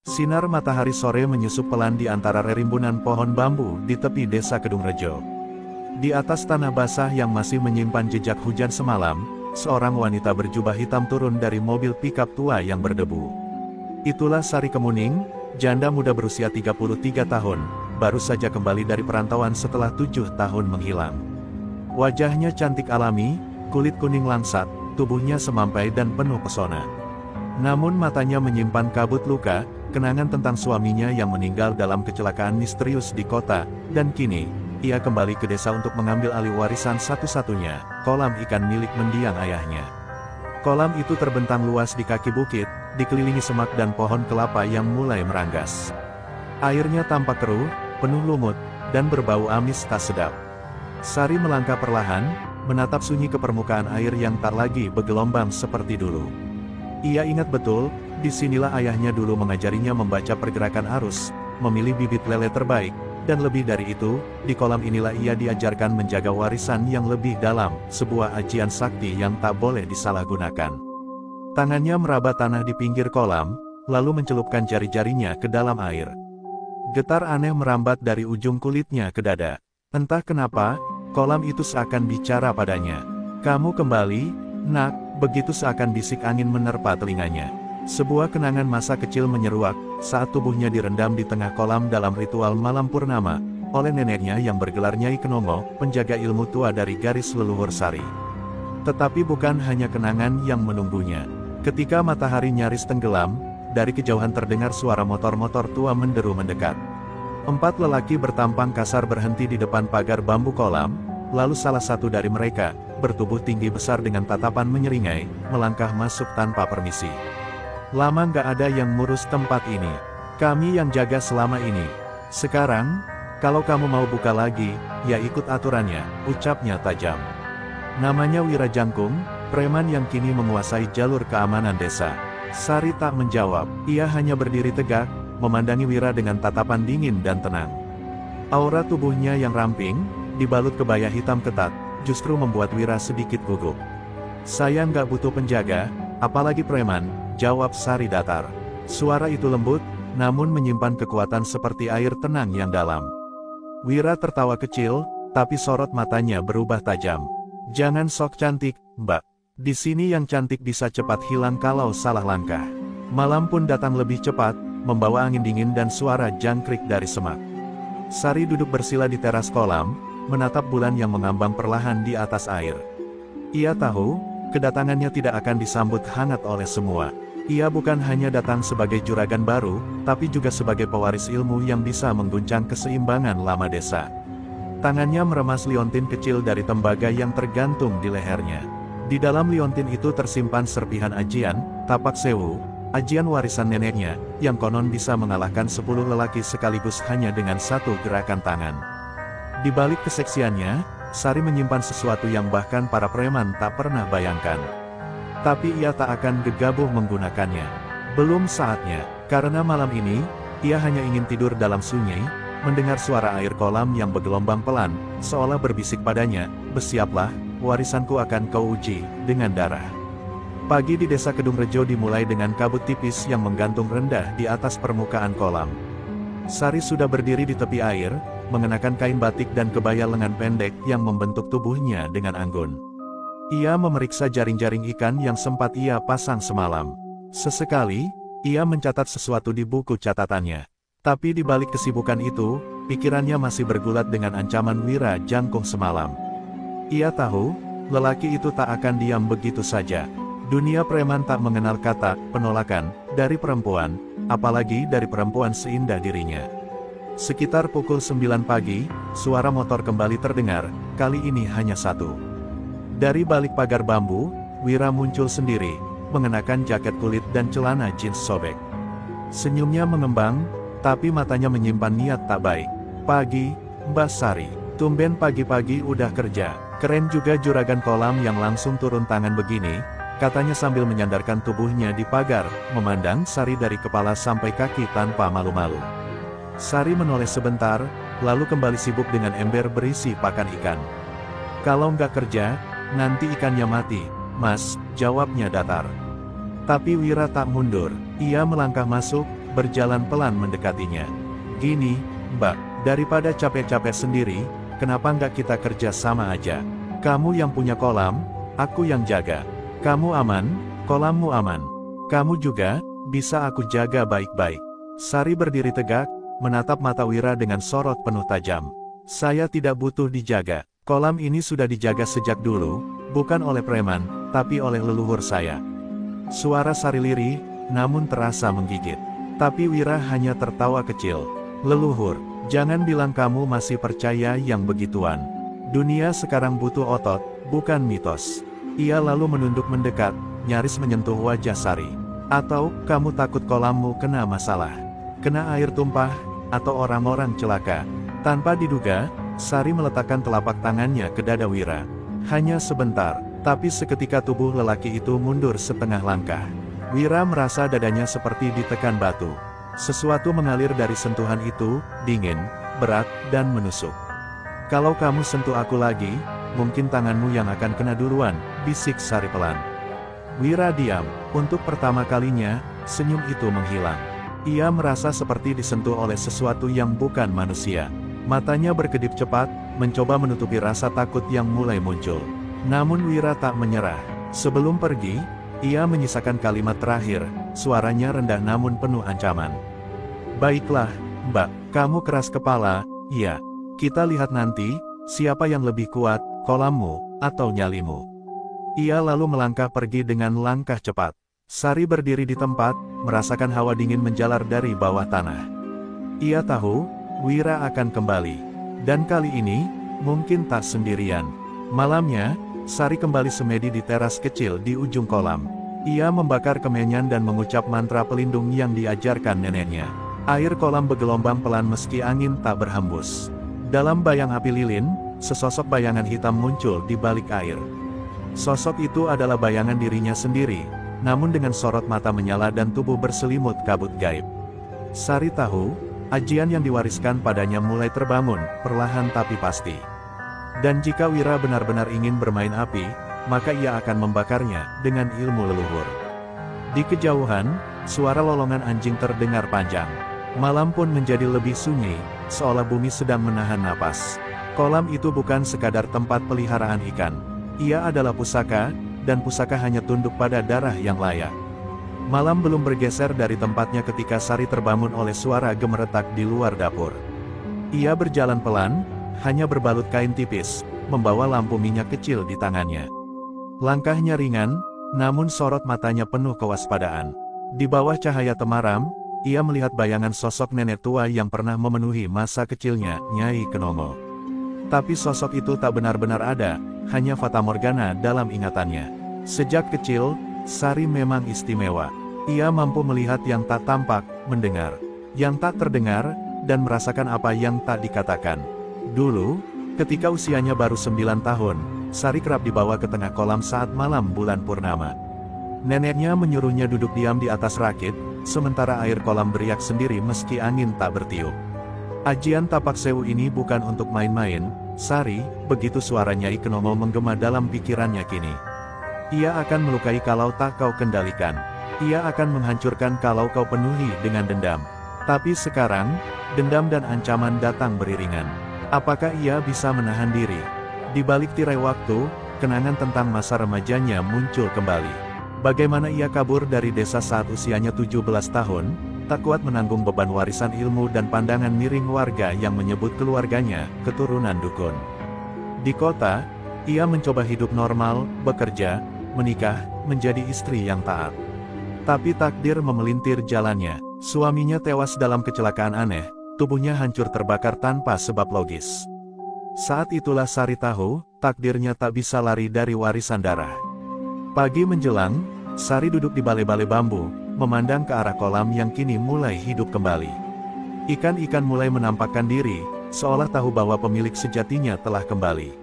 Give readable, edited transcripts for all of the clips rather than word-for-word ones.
Sinar matahari sore menyusup pelan di antara rerimbunan pohon bambu di tepi desa Kedungrejo. Di atas tanah basah yang masih menyimpan jejak hujan semalam, seorang wanita berjubah hitam turun dari mobil pickup tua yang berdebu. Itulah Sari Kemuning, janda muda berusia 33 tahun, baru saja kembali dari perantauan setelah 7 tahun menghilang. Wajahnya cantik alami, kulit kuning langsat, tubuhnya semampai dan penuh pesona. Namun matanya menyimpan kabut luka, kenangan tentang suaminya yang meninggal dalam kecelakaan misterius di kota, dan kini, ia kembali ke desa untuk mengambil alih warisan satu-satunya, kolam ikan milik mendiang ayahnya. Kolam itu terbentang luas di kaki bukit, dikelilingi semak dan pohon kelapa yang mulai meranggas. Airnya tampak keruh, penuh lumut, dan berbau amis tak sedap. Sari melangkah perlahan, menatap sunyi ke permukaan air yang tak lagi bergelombang seperti dulu. Ia ingat betul, disinilah ayahnya dulu mengajarinya membaca pergerakan arus, memilih bibit lele terbaik, dan lebih dari itu, di kolam inilah ia diajarkan menjaga warisan yang lebih dalam, sebuah ajian sakti yang tak boleh disalahgunakan. Tangannya meraba tanah di pinggir kolam, lalu mencelupkan jari-jarinya ke dalam air. Getar aneh merambat dari ujung kulitnya ke dada. Entah kenapa, kolam itu seakan bicara padanya. "Kamu kembali, nak," begitu seakan bisik angin menerpa telinganya. Sebuah kenangan masa kecil menyeruak, saat tubuhnya direndam di tengah kolam dalam ritual malam purnama, oleh neneknya yang bergelar Nyai Kenongo, penjaga ilmu tua dari garis leluhur Sari. Tetapi bukan hanya kenangan yang menunggunya. Ketika matahari nyaris tenggelam, dari kejauhan terdengar suara motor-motor tua menderu mendekat. 4 lelaki bertampang kasar berhenti di depan pagar bambu kolam, lalu salah satu dari mereka, bertubuh tinggi besar dengan tatapan menyeringai, melangkah masuk tanpa permisi. "Lama nggak ada yang ngurus tempat ini. Kami yang jaga selama ini. Sekarang, kalau kamu mau buka lagi, ya ikut aturannya," ucapnya tajam. Namanya Wira Jangkung, preman yang kini menguasai jalur keamanan desa. Sari tak menjawab, ia hanya berdiri tegak, memandangi Wira dengan tatapan dingin dan tenang. Aura tubuhnya yang ramping, dibalut kebaya hitam ketat, justru membuat Wira sedikit gugup. "Saya nggak butuh penjaga, apalagi preman," jawab Sari datar. Suara itu lembut, namun menyimpan kekuatan seperti air tenang yang dalam. Wira tertawa kecil, tapi sorot matanya berubah tajam. "Jangan sok cantik, Mbak. Di sini yang cantik bisa cepat hilang kalau salah langkah." Malam pun datang lebih cepat, membawa angin dingin dan suara jangkrik dari semak. Sari duduk bersila di teras kolam, menatap bulan yang mengambang perlahan di atas air. Ia tahu, kedatangannya tidak akan disambut hangat oleh semua. Ia bukan hanya datang sebagai juragan baru, tapi juga sebagai pewaris ilmu yang bisa mengguncang keseimbangan lama desa. Tangannya meremas liontin kecil dari tembaga yang tergantung di lehernya. Di dalam liontin itu tersimpan serpihan ajian, tapak sewu, ajian warisan neneknya, yang konon bisa mengalahkan 10 lelaki sekaligus hanya dengan satu gerakan tangan. Di balik keseksiannya, Sari menyimpan sesuatu yang bahkan para preman tak pernah bayangkan. Tapi ia tak akan gegabah menggunakannya. Belum saatnya, karena malam ini, ia hanya ingin tidur dalam sunyi, mendengar suara air kolam yang bergelombang pelan, seolah berbisik padanya, "Bersiaplah, warisanku akan kau uji, dengan darah." Pagi di desa Kedungrejo dimulai dengan kabut tipis yang menggantung rendah di atas permukaan kolam. Sari sudah berdiri di tepi air, mengenakan kain batik dan kebaya lengan pendek yang membentuk tubuhnya dengan anggun. Ia memeriksa jaring-jaring ikan yang sempat ia pasang semalam. Sesekali, ia mencatat sesuatu di buku catatannya. Tapi di balik kesibukan itu, pikirannya masih bergulat dengan ancaman Wira Jangkung semalam. Ia tahu, lelaki itu tak akan diam begitu saja. Dunia preman tak mengenal kata penolakan dari perempuan, apalagi dari perempuan seindah dirinya. Sekitar pukul 9 pagi, suara motor kembali terdengar, kali ini hanya satu. Dari balik pagar bambu, Wira muncul sendiri, mengenakan jaket kulit dan celana jeans sobek. Senyumnya mengembang, tapi matanya menyimpan niat tak baik. "Pagi, Mbak Sari. Tumben pagi-pagi udah kerja. Keren juga juragan kolam yang langsung turun tangan begini," katanya sambil menyandarkan tubuhnya di pagar, memandang Sari dari kepala sampai kaki tanpa malu-malu. Sari menoleh sebentar, lalu kembali sibuk dengan ember berisi pakan ikan. "Kalau nggak kerja, nanti ikannya mati, Mas," jawabnya datar. Tapi Wira tak mundur. Ia melangkah masuk, berjalan pelan mendekatinya. "Gini, Mbak, daripada capek-capek sendiri, kenapa nggak kita kerja sama aja? Kamu yang punya kolam, aku yang jaga. Kamu aman, kolammu aman. Kamu juga, bisa aku jaga baik-baik." Sari berdiri tegak, menatap mata Wira dengan sorot penuh tajam. "Saya tidak butuh dijaga. Kolam ini sudah dijaga sejak dulu, bukan oleh preman, tapi oleh leluhur saya." Suara Sari lirih, namun terasa menggigit. Tapi Wira hanya tertawa kecil. "Leluhur, jangan bilang kamu masih percaya yang begituan. Dunia sekarang butuh otot, bukan mitos." Ia lalu menunduk mendekat, nyaris menyentuh wajah Sari. "Atau, kamu takut kolammu kena masalah? Kena air tumpah, atau orang-orang celaka?" Tanpa diduga, Sari meletakkan telapak tangannya ke dada Wira. Hanya sebentar, tapi seketika tubuh lelaki itu mundur setengah langkah. Wira merasa dadanya seperti ditekan batu. Sesuatu mengalir dari sentuhan itu, dingin, berat, dan menusuk. "Kalau kamu sentuh aku lagi, mungkin tanganmu yang akan kena duluan," bisik Sari pelan. Wira diam. Untuk pertama kalinya, senyum itu menghilang. Ia merasa seperti disentuh oleh sesuatu yang bukan manusia. Matanya berkedip cepat, mencoba menutupi rasa takut yang mulai muncul. Namun Wira tak menyerah. Sebelum pergi, ia menyisakan kalimat terakhir, suaranya rendah namun penuh ancaman. "Baiklah, Mbak, kamu keras kepala, iya. Kita lihat nanti, siapa yang lebih kuat, kolammu, atau nyalimu." Ia lalu melangkah pergi dengan langkah cepat. Sari berdiri di tempat, merasakan hawa dingin menjalar dari bawah tanah. Ia tahu, Wira akan kembali. Dan kali ini, mungkin tak sendirian. Malamnya, Sari kembali semedi di teras kecil di ujung kolam. Ia membakar kemenyan dan mengucap mantra pelindung yang diajarkan neneknya. Air kolam bergelombang pelan meski angin tak berhembus. Dalam bayang api lilin, sesosok bayangan hitam muncul di balik air. Sosok itu adalah bayangan dirinya sendiri, namun dengan sorot mata menyala dan tubuh berselimut kabut gaib. Sari tahu, ajian yang diwariskan padanya mulai terbangun, perlahan tapi pasti. Dan jika Wira benar-benar ingin bermain api, maka ia akan membakarnya dengan ilmu leluhur. Di kejauhan, suara lolongan anjing terdengar panjang. Malam pun menjadi lebih sunyi, seolah bumi sedang menahan napas. Kolam itu bukan sekadar tempat peliharaan ikan. Ia adalah pusaka, dan pusaka hanya tunduk pada darah yang layak. Malam belum bergeser dari tempatnya ketika Sari terbangun oleh suara gemeretak di luar dapur. Ia berjalan pelan, hanya berbalut kain tipis, membawa lampu minyak kecil di tangannya. Langkahnya ringan, namun sorot matanya penuh kewaspadaan. Di bawah cahaya temaram, ia melihat bayangan sosok nenek tua yang pernah memenuhi masa kecilnya, Nyai Kenomo. Tapi sosok itu tak benar-benar ada, hanya fatamorgana dalam ingatannya. Sejak kecil, Sari memang istimewa. Ia mampu melihat yang tak tampak, mendengar yang tak terdengar, dan merasakan apa yang tak dikatakan. Dulu, ketika usianya baru 9 tahun, Sari kerap dibawa ke tengah kolam saat malam bulan purnama. Neneknya menyuruhnya duduk diam di atas rakit, sementara air kolam beriak sendiri meski angin tak bertiup. "Ajian tapak sewu ini bukan untuk main-main, Sari," begitu suara Nyai Kenomo menggema dalam pikirannya kini. "Ia akan melukai kalau tak kau kendalikan. Ia akan menghancurkan kalau kau penuhi dengan dendam." Tapi sekarang, dendam dan ancaman datang beriringan. Apakah ia bisa menahan diri? Di balik tirai waktu, kenangan tentang masa remajanya muncul kembali. Bagaimana ia kabur dari desa saat usianya 17 tahun, tak kuat menanggung beban warisan ilmu dan pandangan miring warga yang menyebut keluarganya keturunan dukun. Di kota, ia mencoba hidup normal, bekerja, menikah, menjadi istri yang taat. Tapi takdir memelintir jalannya. Suaminya tewas dalam kecelakaan aneh, tubuhnya hancur terbakar tanpa sebab logis. Saat itulah Sari tahu, takdirnya tak bisa lari dari warisan darah. Pagi menjelang, Sari duduk di balai-balai bambu, memandang ke arah kolam yang kini mulai hidup kembali. Ikan-ikan mulai menampakkan diri, seolah tahu bahwa pemilik sejatinya telah kembali.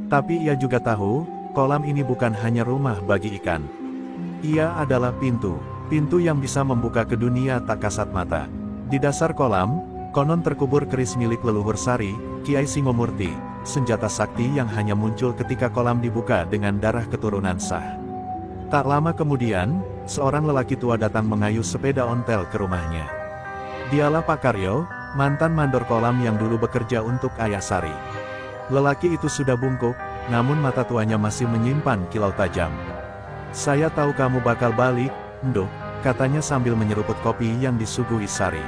Tapi ia juga tahu, kolam ini bukan hanya rumah bagi ikan. Ia adalah pintu yang bisa membuka ke dunia tak kasat mata. Di dasar kolam, konon terkubur keris milik leluhur Sari, Kiai Singomurti, senjata sakti yang hanya muncul ketika kolam dibuka dengan darah keturunan sah. Tak lama kemudian, seorang lelaki tua datang mengayuh sepeda ontel ke rumahnya. Dialah Pak Karyo, mantan mandor kolam yang dulu bekerja untuk Ayah Sari. Lelaki itu sudah bungkuk, namun mata tuanya masih menyimpan kilau tajam. "Saya tahu kamu bakal balik, Nduk," katanya sambil menyeruput kopi yang disuguhi Sari.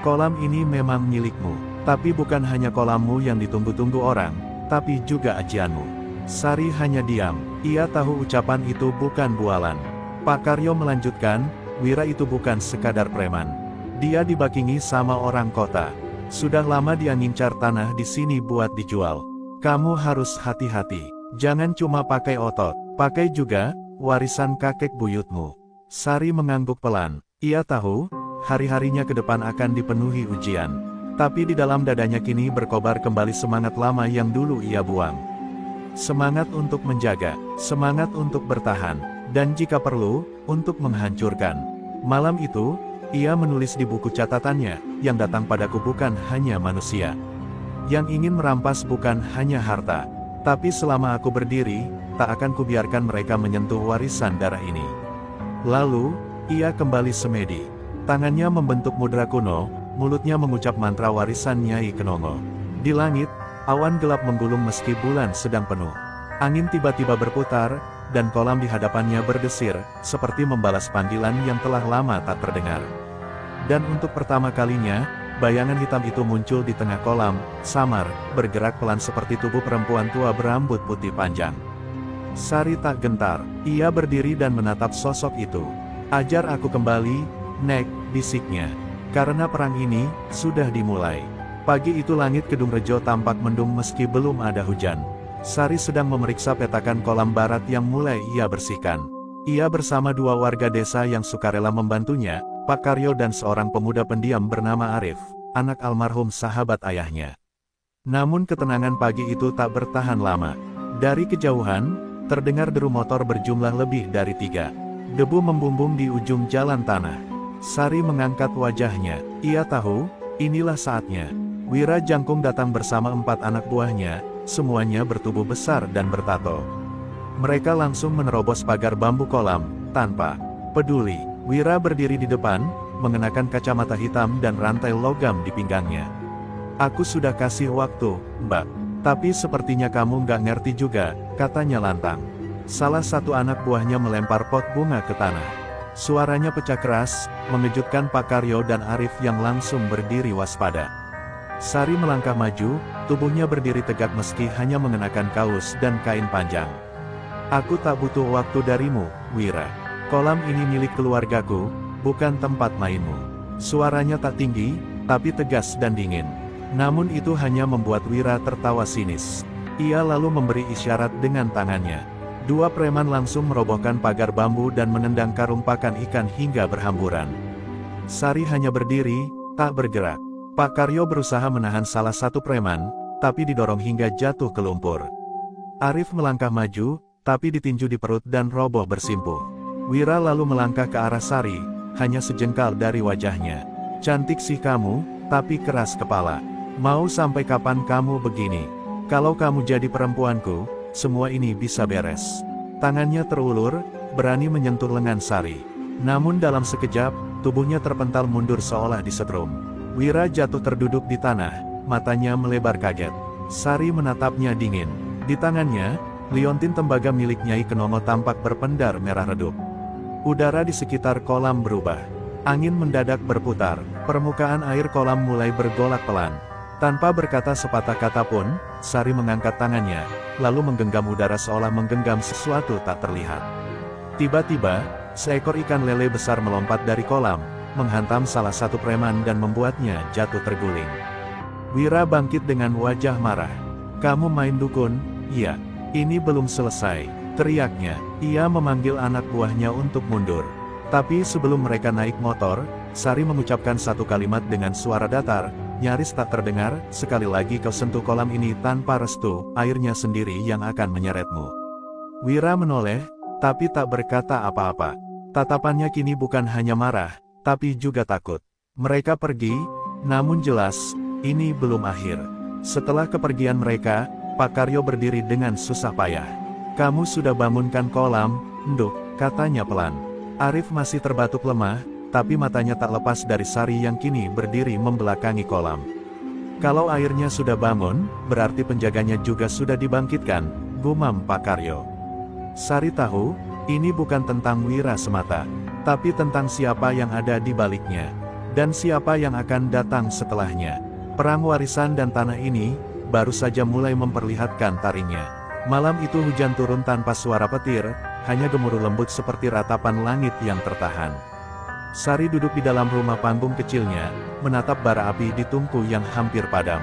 "Kolam ini memang milikmu, tapi bukan hanya kolammu yang ditunggu-tunggu orang, tapi juga ajianmu." Sari hanya diam, ia tahu ucapan itu bukan bualan. Pak Karyo melanjutkan, "Wira itu bukan sekadar preman. Dia dibakingi sama orang kota. Sudah lama dia ngincar tanah di sini buat dijual. Kamu harus hati-hati. Jangan cuma pakai otot, pakai juga warisan kakek buyutmu." Sari mengangguk pelan. Ia tahu, hari-harinya ke depan akan dipenuhi ujian. Tapi di dalam dadanya kini berkobar kembali semangat lama yang dulu ia buang. Semangat untuk menjaga, semangat untuk bertahan, dan jika perlu, untuk menghancurkan. Malam itu, ia menulis di buku catatannya, "Yang datang padaku bukan hanya manusia. Yang ingin merampas bukan hanya harta. Tapi selama aku berdiri, tak akan kubiarkan mereka menyentuh warisan darah ini." Lalu, ia kembali semedi. Tangannya membentuk mudra kuno, mulutnya mengucap mantra warisan Nyai Kenongo. Di langit, awan gelap menggulung meski bulan sedang penuh. Angin tiba-tiba berputar, dan kolam di hadapannya berdesir, seperti membalas panggilan yang telah lama tak terdengar. Dan untuk pertama kalinya, bayangan hitam itu muncul di tengah kolam, samar, bergerak pelan seperti tubuh perempuan tua berambut putih panjang. Sari tak gentar, ia berdiri dan menatap sosok itu. "Ajar aku kembali, Nek," bisiknya. "Karena perang ini, sudah dimulai." Pagi itu langit Kedung Rejo tampak mendung meski belum ada hujan. Sari sedang memeriksa petakan kolam barat yang mulai ia bersihkan. Ia bersama dua warga desa yang sukarela membantunya, Pak Karyo dan seorang pemuda pendiam bernama Arif, anak almarhum sahabat ayahnya. Namun ketenangan pagi itu tak bertahan lama. Dari kejauhan, terdengar deru motor berjumlah lebih dari 3. Debu membumbung di ujung jalan tanah. Sari mengangkat wajahnya, ia tahu, inilah saatnya. Wira Jangkung datang bersama 4 anak buahnya, semuanya bertubuh besar dan bertato. Mereka langsung menerobos pagar bambu kolam, tanpa peduli. Wira berdiri di depan, mengenakan kacamata hitam dan rantai logam di pinggangnya. "Aku sudah kasih waktu, Mbak. Tapi sepertinya kamu nggak ngerti juga," katanya lantang. Salah satu anak buahnya melempar pot bunga ke tanah. Suaranya pecah keras, mengejutkan Pak Karyo dan Arif yang langsung berdiri waspada. Sari melangkah maju, tubuhnya berdiri tegak meski hanya mengenakan kaos dan kain panjang. "Aku tak butuh waktu darimu, Wira. Kolam ini milik keluargaku, bukan tempat mainmu." Suaranya tak tinggi, tapi tegas dan dingin. Namun itu hanya membuat Wira tertawa sinis. Ia lalu memberi isyarat dengan tangannya. 2 preman langsung merobohkan pagar bambu dan menendang karung pakan ikan hingga berhamburan. Sari hanya berdiri, tak bergerak. Pak Karyo berusaha menahan salah satu preman, tapi didorong hingga jatuh ke lumpur. Arif melangkah maju, tapi ditinju di perut dan roboh bersimpuh. Wira lalu melangkah ke arah Sari, hanya sejengkal dari wajahnya. "Cantik sih kamu, tapi keras kepala. Mau sampai kapan kamu begini? Kalau kamu jadi perempuanku, semua ini bisa beres." Tangannya terulur, berani menyentuh lengan Sari. Namun dalam sekejap, tubuhnya terpental mundur seolah disetrum. Wira jatuh terduduk di tanah, matanya melebar kaget. Sari menatapnya dingin. Di tangannya, liontin tembaga milik Nyai Kenongo tampak berpendar merah redup. Udara di sekitar kolam berubah. Angin mendadak berputar, permukaan air kolam mulai bergolak pelan. Tanpa berkata sepatah kata pun, Sari mengangkat tangannya, lalu menggenggam udara seolah menggenggam sesuatu tak terlihat. Tiba-tiba, seekor ikan lele besar melompat dari kolam, menghantam salah satu preman dan membuatnya jatuh terguling. Wira bangkit dengan wajah marah. "Kamu main dukun?" "Iya." "Ini belum selesai," teriaknya. Ia memanggil anak buahnya untuk mundur. Tapi sebelum mereka naik motor, Sari mengucapkan satu kalimat dengan suara datar, nyaris tak terdengar, "Sekali lagi kau sentuh kolam ini tanpa restu, airnya sendiri yang akan menyeretmu." Wira menoleh, tapi tak berkata apa-apa. Tatapannya kini bukan hanya marah, tapi juga takut. Mereka pergi, namun jelas, ini belum akhir. Setelah kepergian mereka, Pak Karyo berdiri dengan susah payah. "Kamu sudah bangunkan kolam, Nduk," katanya pelan. Arif masih terbatuk lemah, tapi matanya tak lepas dari Sari yang kini berdiri membelakangi kolam. Kalau airnya sudah bangun, berarti penjaganya juga sudah dibangkitkan, gumam Pak Karyo. Sari tahu, ini bukan tentang Wira semata, tapi tentang siapa yang ada di baliknya, dan siapa yang akan datang setelahnya. Perang warisan dan tanah ini, baru saja mulai memperlihatkan taringnya. Malam itu hujan turun tanpa suara petir, hanya gemuruh lembut seperti ratapan langit yang tertahan. Sari duduk di dalam rumah panggung kecilnya, menatap bara api di tungku yang hampir padam.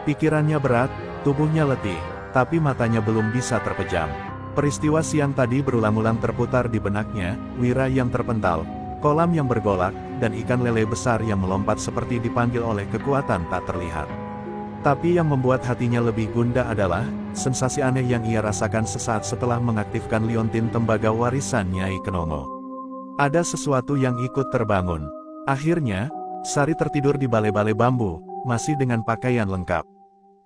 Pikirannya berat, tubuhnya letih, tapi matanya belum bisa terpejam. Peristiwa siang tadi berulang-ulang terputar di benaknya, Wira yang terpental, kolam yang bergolak, dan ikan lele besar yang melompat seperti dipanggil oleh kekuatan tak terlihat. Tapi yang membuat hatinya lebih gundah adalah, sensasi aneh yang ia rasakan sesaat setelah mengaktifkan liontin tembaga warisan Nyai Kenongo. Ada sesuatu yang ikut terbangun. Akhirnya, Sari tertidur di balai-balai bambu, masih dengan pakaian lengkap.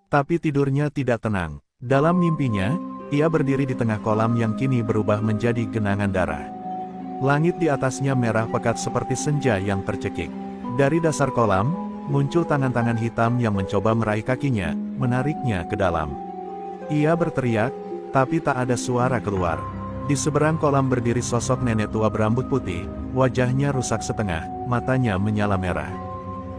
Tapi tidurnya tidak tenang. Dalam mimpinya, ia berdiri di tengah kolam yang kini berubah menjadi genangan darah. Langit di atasnya merah pekat seperti senja yang tercekik. Dari dasar kolam, muncul tangan-tangan hitam yang mencoba meraih kakinya, menariknya ke dalam. Ia berteriak, tapi tak ada suara keluar. Di seberang kolam berdiri sosok nenek tua berambut putih, wajahnya rusak setengah, matanya menyala merah.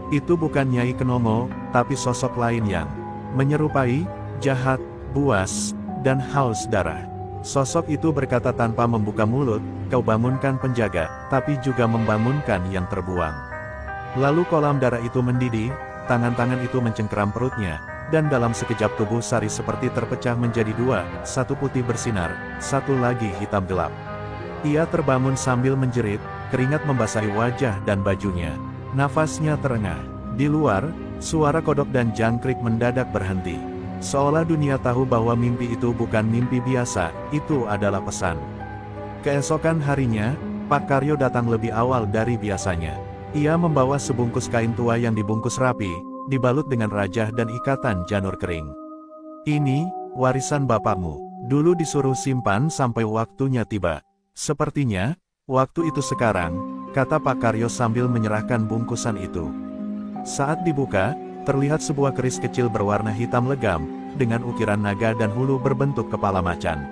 Itu bukan Nyai Kenongo, tapi sosok lain yang menyerupai, jahat, buas, dan haus darah. Sosok itu berkata tanpa membuka mulut, "Kau bangunkan penjaga," tapi juga membangunkan yang terbuang. Lalu kolam darah itu mendidih, tangan-tangan itu mencengkeram perutnya, dan dalam sekejap tubuh Sari seperti terpecah menjadi dua, satu putih bersinar, satu lagi hitam gelap. Ia terbangun sambil menjerit, keringat membasahi wajah dan bajunya. Nafasnya terengah. Di luar, suara kodok dan jangkrik mendadak berhenti. Seolah dunia tahu bahwa mimpi itu bukan mimpi biasa, itu adalah pesan. Keesokan harinya, Pak Karyo datang lebih awal dari biasanya. Ia membawa sebungkus kain tua yang dibungkus rapi, dibalut dengan rajah dan ikatan janur kering. "Ini, warisan bapakmu. Dulu disuruh simpan sampai waktunya tiba. Sepertinya, waktu itu sekarang," kata Pak Karyo sambil menyerahkan bungkusan itu. Saat dibuka, terlihat sebuah keris kecil berwarna hitam legam, dengan ukiran naga dan hulu berbentuk kepala macan.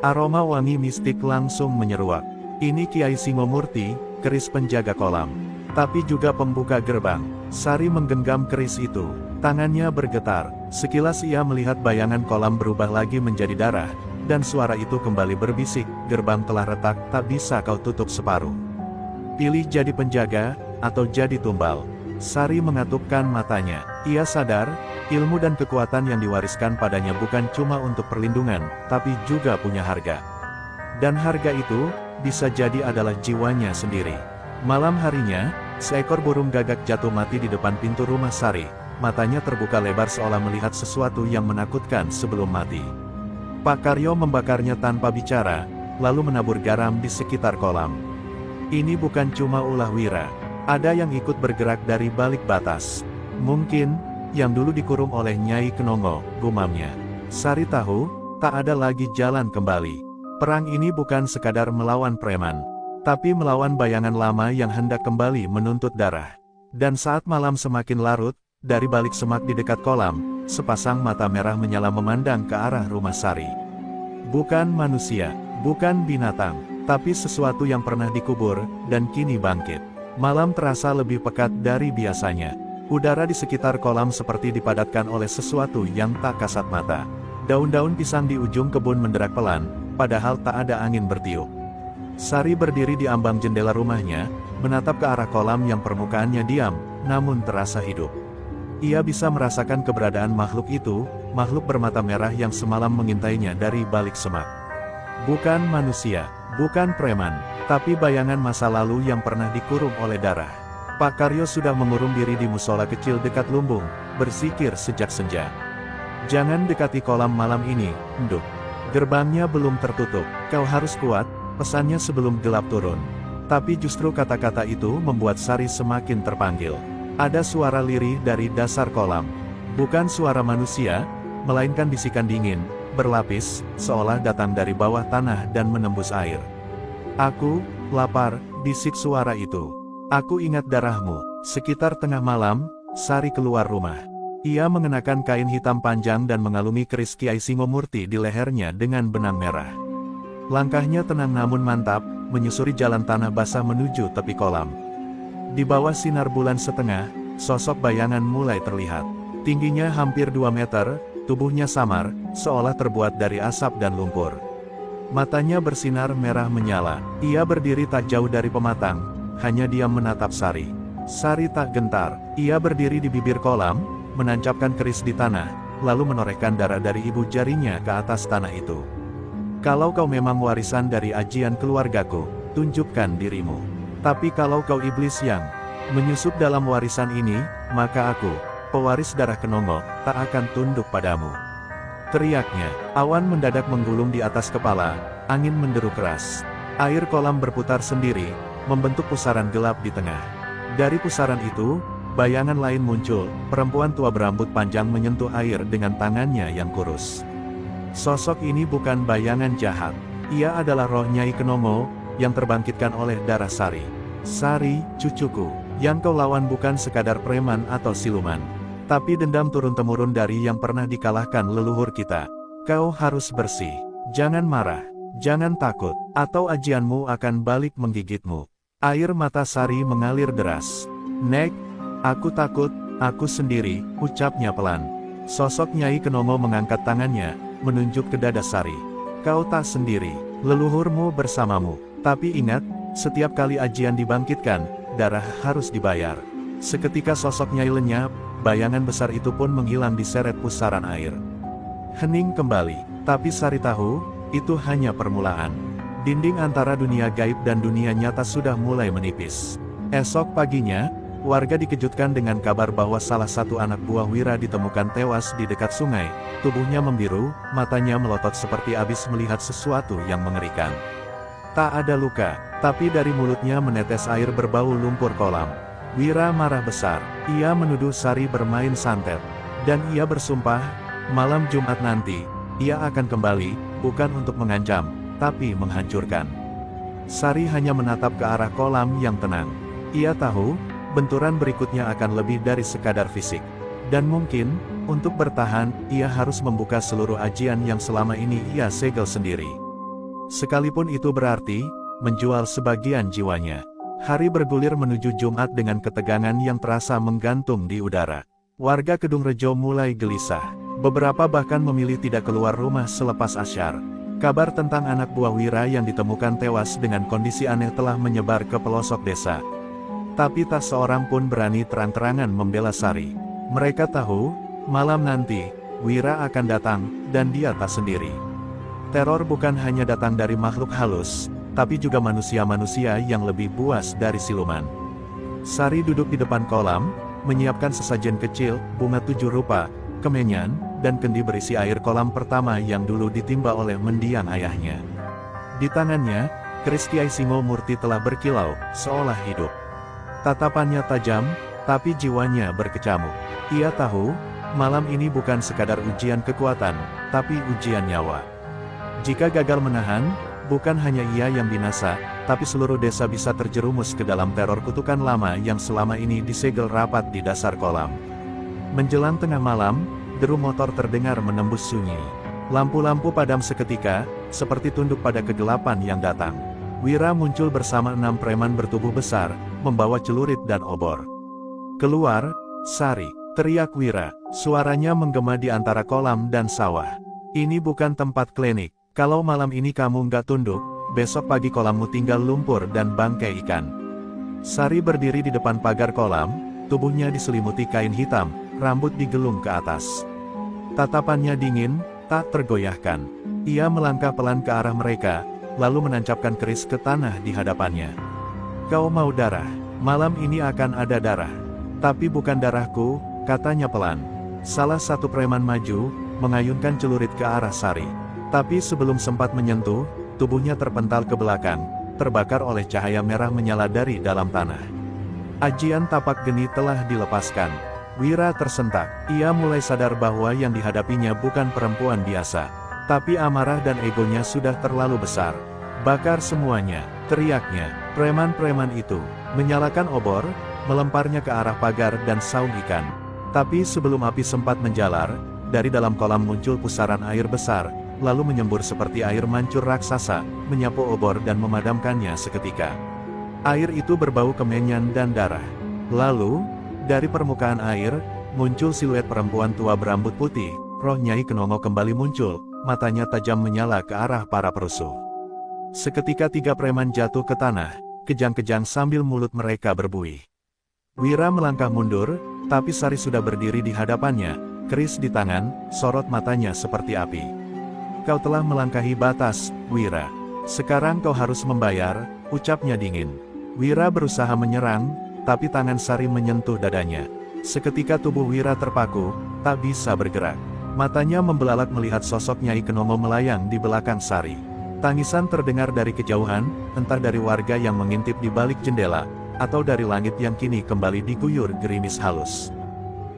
Aroma wangi mistik langsung menyeruak. "Ini Kiai Singomurti, keris penjaga kolam. Tapi juga pembuka gerbang." Sari menggenggam keris itu. Tangannya bergetar. Sekilas ia melihat bayangan kolam berubah lagi menjadi darah, dan suara itu kembali berbisik, "Gerbang telah retak, tak bisa kau tutup separuh. Pilih jadi penjaga, atau jadi tumbal." Sari mengatupkan matanya. Ia sadar, ilmu dan kekuatan yang diwariskan padanya bukan cuma untuk perlindungan, tapi juga punya harga. Dan harga itu, bisa jadi adalah jiwanya sendiri. Malam harinya, seekor burung gagak jatuh mati di depan pintu rumah Sari. Matanya terbuka lebar seolah melihat sesuatu yang menakutkan sebelum mati. Pak Karyo membakarnya tanpa bicara, lalu menabur garam di sekitar kolam. Ini bukan cuma ulah Wira. Ada yang ikut bergerak dari balik batas. Mungkin, yang dulu dikurung oleh Nyai Kenongo, gumamnya. Sari tahu, tak ada lagi jalan kembali. Perang ini bukan sekadar melawan preman, tapi melawan bayangan lama yang hendak kembali menuntut darah. Dan saat malam semakin larut, dari balik semak di dekat kolam, sepasang mata merah menyala memandang ke arah rumah Sari. Bukan manusia, bukan binatang, tapi sesuatu yang pernah dikubur, dan kini bangkit. Malam terasa lebih pekat dari biasanya. Udara di sekitar kolam seperti dipadatkan oleh sesuatu yang tak kasat mata. Daun-daun pisang di ujung kebun menderak pelan, padahal tak ada angin bertiup. Sari berdiri di ambang jendela rumahnya, menatap ke arah kolam yang permukaannya diam, namun terasa hidup. Ia bisa merasakan keberadaan makhluk itu, makhluk bermata merah yang semalam mengintainya dari balik semak. Bukan manusia, bukan preman, tapi bayangan masa lalu yang pernah dikurung oleh darah. Pak Karyo sudah mengurung diri di musola kecil dekat lumbung, bersikir sejak senja. "Jangan dekati kolam malam ini, Nduk. Gerbangnya belum tertutup, kau harus kuat," pesannya sebelum gelap turun. Tapi justru kata-kata itu membuat Sari semakin terpanggil. Ada suara lirih dari dasar kolam. Bukan suara manusia, melainkan bisikan dingin, berlapis, seolah datang dari bawah tanah dan menembus air. "Aku lapar," bisik suara itu. Aku ingat darahmu. Sekitar tengah malam, Sari keluar rumah. Ia mengenakan kain hitam panjang dan mengalumi keris Kiai Singomurti di lehernya dengan benang merah. Langkahnya tenang namun mantap, menyusuri jalan tanah basah menuju tepi kolam. Di bawah sinar bulan setengah, sosok bayangan mulai terlihat. Tingginya hampir 2 meter, tubuhnya samar, seolah terbuat dari asap dan lumpur. Matanya bersinar merah menyala. Ia berdiri tak jauh dari pematang, hanya diam menatap Sari. Sari tak gentar. Ia berdiri di bibir kolam, menancapkan keris di tanah, lalu menorehkan darah dari ibu jarinya ke atas tanah itu. Kalau kau memang warisan dari ajian keluargaku, tunjukkan dirimu. Tapi kalau kau iblis yang menyusup dalam warisan ini, maka aku, pewaris darah Kenongo, tak akan tunduk padamu. Teriaknya. Awan mendadak menggulung di atas kepala, angin menderu keras. Air kolam berputar sendiri, membentuk pusaran gelap di tengah. Dari pusaran itu, bayangan lain muncul, perempuan tua berambut panjang menyentuh air dengan tangannya yang kurus. Sosok ini bukan bayangan jahat. Ia adalah roh Nyai Kenongo, yang terbangkitkan oleh darah Sari. Sari, cucuku, yang kau lawan bukan sekadar preman atau siluman. Tapi dendam turun-temurun dari yang pernah dikalahkan leluhur kita. Kau harus bersih. Jangan marah. Jangan takut, atau ajianmu akan balik menggigitmu. Air mata Sari mengalir deras. Nek, aku takut, aku sendiri, ucapnya pelan. Sosok Nyai Kenongo mengangkat tangannya, menunjuk ke dada Sari. Kau tak sendiri, leluhurmu bersamamu. Tapi ingat, setiap kali ajian dibangkitkan, darah harus dibayar. Seketika sosok Nyai lenyap, bayangan besar itu pun menghilang diseret pusaran air. Hening kembali, tapi Sari tahu, itu hanya permulaan. Dinding antara dunia gaib dan dunia nyata sudah mulai menipis. Esok paginya, warga dikejutkan dengan kabar bahwa salah satu anak buah Wira ditemukan tewas di dekat sungai. Tubuhnya membiru, matanya melotot seperti habis melihat sesuatu yang mengerikan. Tak ada luka, tapi dari mulutnya menetes air berbau lumpur kolam. Wira marah besar. Ia menuduh Sari bermain santet. Dan ia bersumpah, malam Jumat nanti, ia akan kembali, bukan untuk mengancam, tapi menghancurkan. Sari hanya menatap ke arah kolam yang tenang. Ia tahu, benturan berikutnya akan lebih dari sekadar fisik. Dan mungkin, untuk bertahan, ia harus membuka seluruh ajian yang selama ini ia segel sendiri. Sekalipun itu berarti, menjual sebagian jiwanya. Hari bergulir menuju Jumat dengan ketegangan yang terasa menggantung di udara. Warga Kedung Rejo mulai gelisah. Beberapa bahkan memilih tidak keluar rumah selepas asyar. Kabar tentang anak buah Wira yang ditemukan tewas dengan kondisi aneh telah menyebar ke pelosok desa. Tapi tak seorang pun berani terang-terangan membela Sari. Mereka tahu, malam nanti, Wira akan datang, dan dia tak sendiri. Teror bukan hanya datang dari makhluk halus, tapi juga manusia-manusia yang lebih buas dari siluman. Sari duduk di depan kolam, menyiapkan sesajen kecil, bunga 7 rupa, kemenyan, dan kendi berisi air kolam pertama yang dulu ditimba oleh mendiang ayahnya. Di tangannya, keris Kiai Singomurti telah berkilau, seolah hidup. Tatapannya tajam, tapi jiwanya berkecamuk. Ia tahu, malam ini bukan sekadar ujian kekuatan, tapi ujian nyawa. Jika gagal menahan, bukan hanya ia yang binasa, tapi seluruh desa bisa terjerumus ke dalam teror kutukan lama yang selama ini disegel rapat di dasar kolam. Menjelang tengah malam, deru motor terdengar menembus sunyi. Lampu-lampu padam seketika, seperti tunduk pada kegelapan yang datang. Wira muncul bersama 6 preman bertubuh besar, membawa celurit dan obor. Keluar, Sari, teriak Wira. Suaranya menggema di antara kolam dan sawah. Ini bukan tempat klinik. Kalau malam ini kamu nggak tunduk, besok pagi kolammu tinggal lumpur dan bangkai ikan. Sari berdiri di depan pagar kolam, tubuhnya diselimuti kain hitam, rambut digelung ke atas. Tatapannya dingin, tak tergoyahkan. Ia melangkah pelan ke arah mereka, lalu menancapkan keris ke tanah di hadapannya. Kau mau darah? Malam ini akan ada darah. Tapi bukan darahku, katanya pelan. Salah satu preman maju, mengayunkan celurit ke arah Sari. Tapi sebelum sempat menyentuh, tubuhnya terpental ke belakang, terbakar oleh cahaya merah menyala dari dalam tanah. Ajian tapak geni telah dilepaskan. Wira tersentak. Ia mulai sadar bahwa yang dihadapinya bukan perempuan biasa. Tapi amarah dan egonya sudah terlalu besar. Bakar semuanya. teriaknya. Preman-preman itu menyalakan obor, melemparnya ke arah pagar dan saung ikan. Tapi sebelum api sempat menjalar, dari dalam kolam muncul pusaran air besar, lalu menyembur seperti air mancur raksasa, menyapu obor dan memadamkannya seketika. Air itu berbau kemenyan dan darah. Lalu, dari permukaan air, muncul siluet perempuan tua berambut putih. Roh Nyai Kenongo kembali muncul, matanya tajam menyala ke arah para perusuh. Seketika 3 preman jatuh ke tanah, kejang-kejang sambil mulut mereka berbuih. Wira melangkah mundur, tapi Sari sudah berdiri di hadapannya, keris di tangan, sorot matanya seperti api. Kau telah melangkahi batas, Wira. Sekarang kau harus membayar, ucapnya dingin. Wira berusaha menyerang, tapi tangan Sari menyentuh dadanya. Seketika tubuh Wira terpaku, tak bisa bergerak. Matanya membelalak melihat sosok Nyai Kenongo melayang di belakang Sari. Tangisan terdengar dari kejauhan, entah dari warga yang mengintip di balik jendela, atau dari langit yang kini kembali diguyur gerimis halus.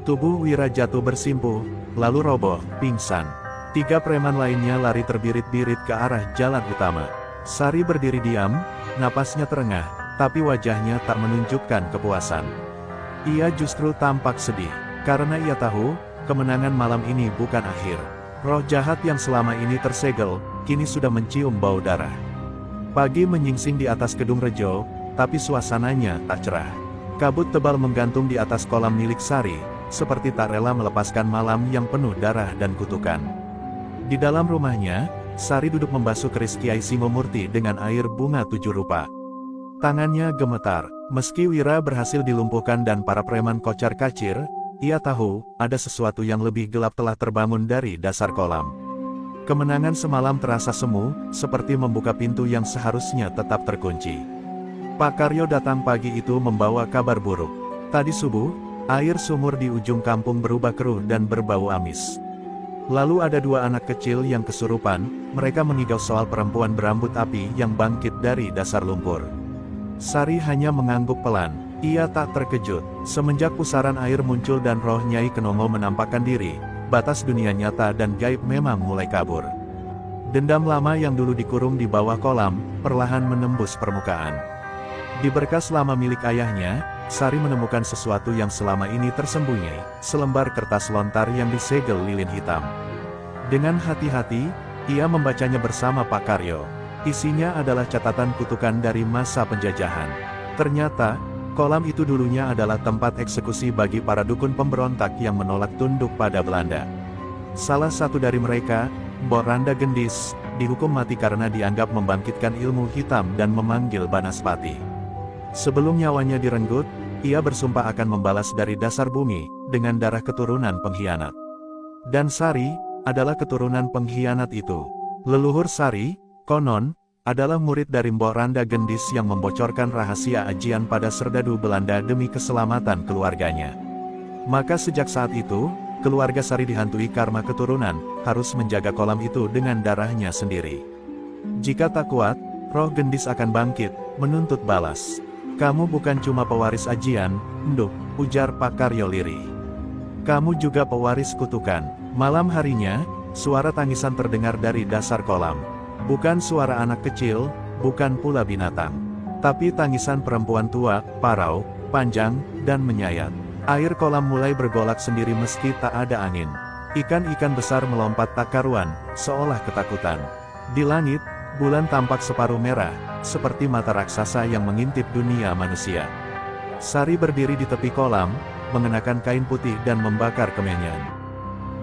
Tubuh Wira jatuh bersimpuh, lalu roboh, pingsan. 3 preman lainnya lari terbirit-birit ke arah jalan utama. Sari berdiri diam, napasnya terengah, tapi wajahnya tak menunjukkan kepuasan. Ia justru tampak sedih, karena ia tahu, kemenangan malam ini bukan akhir. Roh jahat yang selama ini tersegel, kini sudah mencium bau darah. Pagi menyingsing di atas Kedung Rejo, tapi suasananya tak cerah. Kabut tebal menggantung di atas kolam milik Sari, seperti tak rela melepaskan malam yang penuh darah dan kutukan. Di dalam rumahnya, Sari duduk membasuh keris Kiai Singomurti dengan air bunga 7 rupa. Tangannya gemetar, meski Wira berhasil dilumpuhkan dan para preman kocar-kacir, ia tahu, ada sesuatu yang lebih gelap telah terbangun dari dasar kolam. Kemenangan semalam terasa semu, seperti membuka pintu yang seharusnya tetap terkunci. Pak Karyo datang pagi itu membawa kabar buruk. Tadi subuh, air sumur di ujung kampung berubah keruh dan berbau amis. Lalu ada 2 anak kecil yang kesurupan, mereka mengigau soal perempuan berambut api yang bangkit dari dasar lumpur. Sari hanya mengangguk pelan. Ia tak terkejut, semenjak pusaran air muncul dan roh Nyai Kenongo menampakkan diri, batas dunia nyata dan gaib memang mulai kabur. Dendam lama yang dulu dikurung di bawah kolam, perlahan menembus permukaan. Di berkas lama milik ayahnya, Sari menemukan sesuatu yang selama ini tersembunyi, selembar kertas lontar yang disegel lilin hitam. Dengan hati-hati, ia membacanya bersama Pak Karyo. Isinya adalah catatan kutukan dari masa penjajahan. Ternyata, kolam itu dulunya adalah tempat eksekusi bagi para dukun pemberontak yang menolak tunduk pada Belanda. Salah satu dari mereka, Mbok Randa Gendis, dihukum mati karena dianggap membangkitkan ilmu hitam dan memanggil Banaspati. Sebelum nyawanya direnggut, ia bersumpah akan membalas dari dasar bumi, dengan darah keturunan pengkhianat. Dan Sari, adalah keturunan pengkhianat itu. Leluhur Sari, konon, adalah murid dari Mbok Randa Gendis yang membocorkan rahasia ajian pada serdadu Belanda demi keselamatan keluarganya. Maka sejak saat itu, keluarga Sari dihantui karma keturunan, harus menjaga kolam itu dengan darahnya sendiri. Jika tak kuat, roh Gendis akan bangkit, menuntut balas. Kamu bukan cuma pewaris ajian, Nduk, ujar Pak Karyo lirih. Kamu juga pewaris kutukan. Malam harinya, suara tangisan terdengar dari dasar kolam. Bukan suara anak kecil, bukan pula binatang. Tapi tangisan perempuan tua, parau, panjang, dan menyayat. Air kolam mulai bergolak sendiri meski tak ada angin. Ikan-ikan besar melompat tak karuan, seolah ketakutan. Di langit, bulan tampak separuh merah, seperti mata raksasa yang mengintip dunia manusia. Sari berdiri di tepi kolam, mengenakan kain putih dan membakar kemenyan.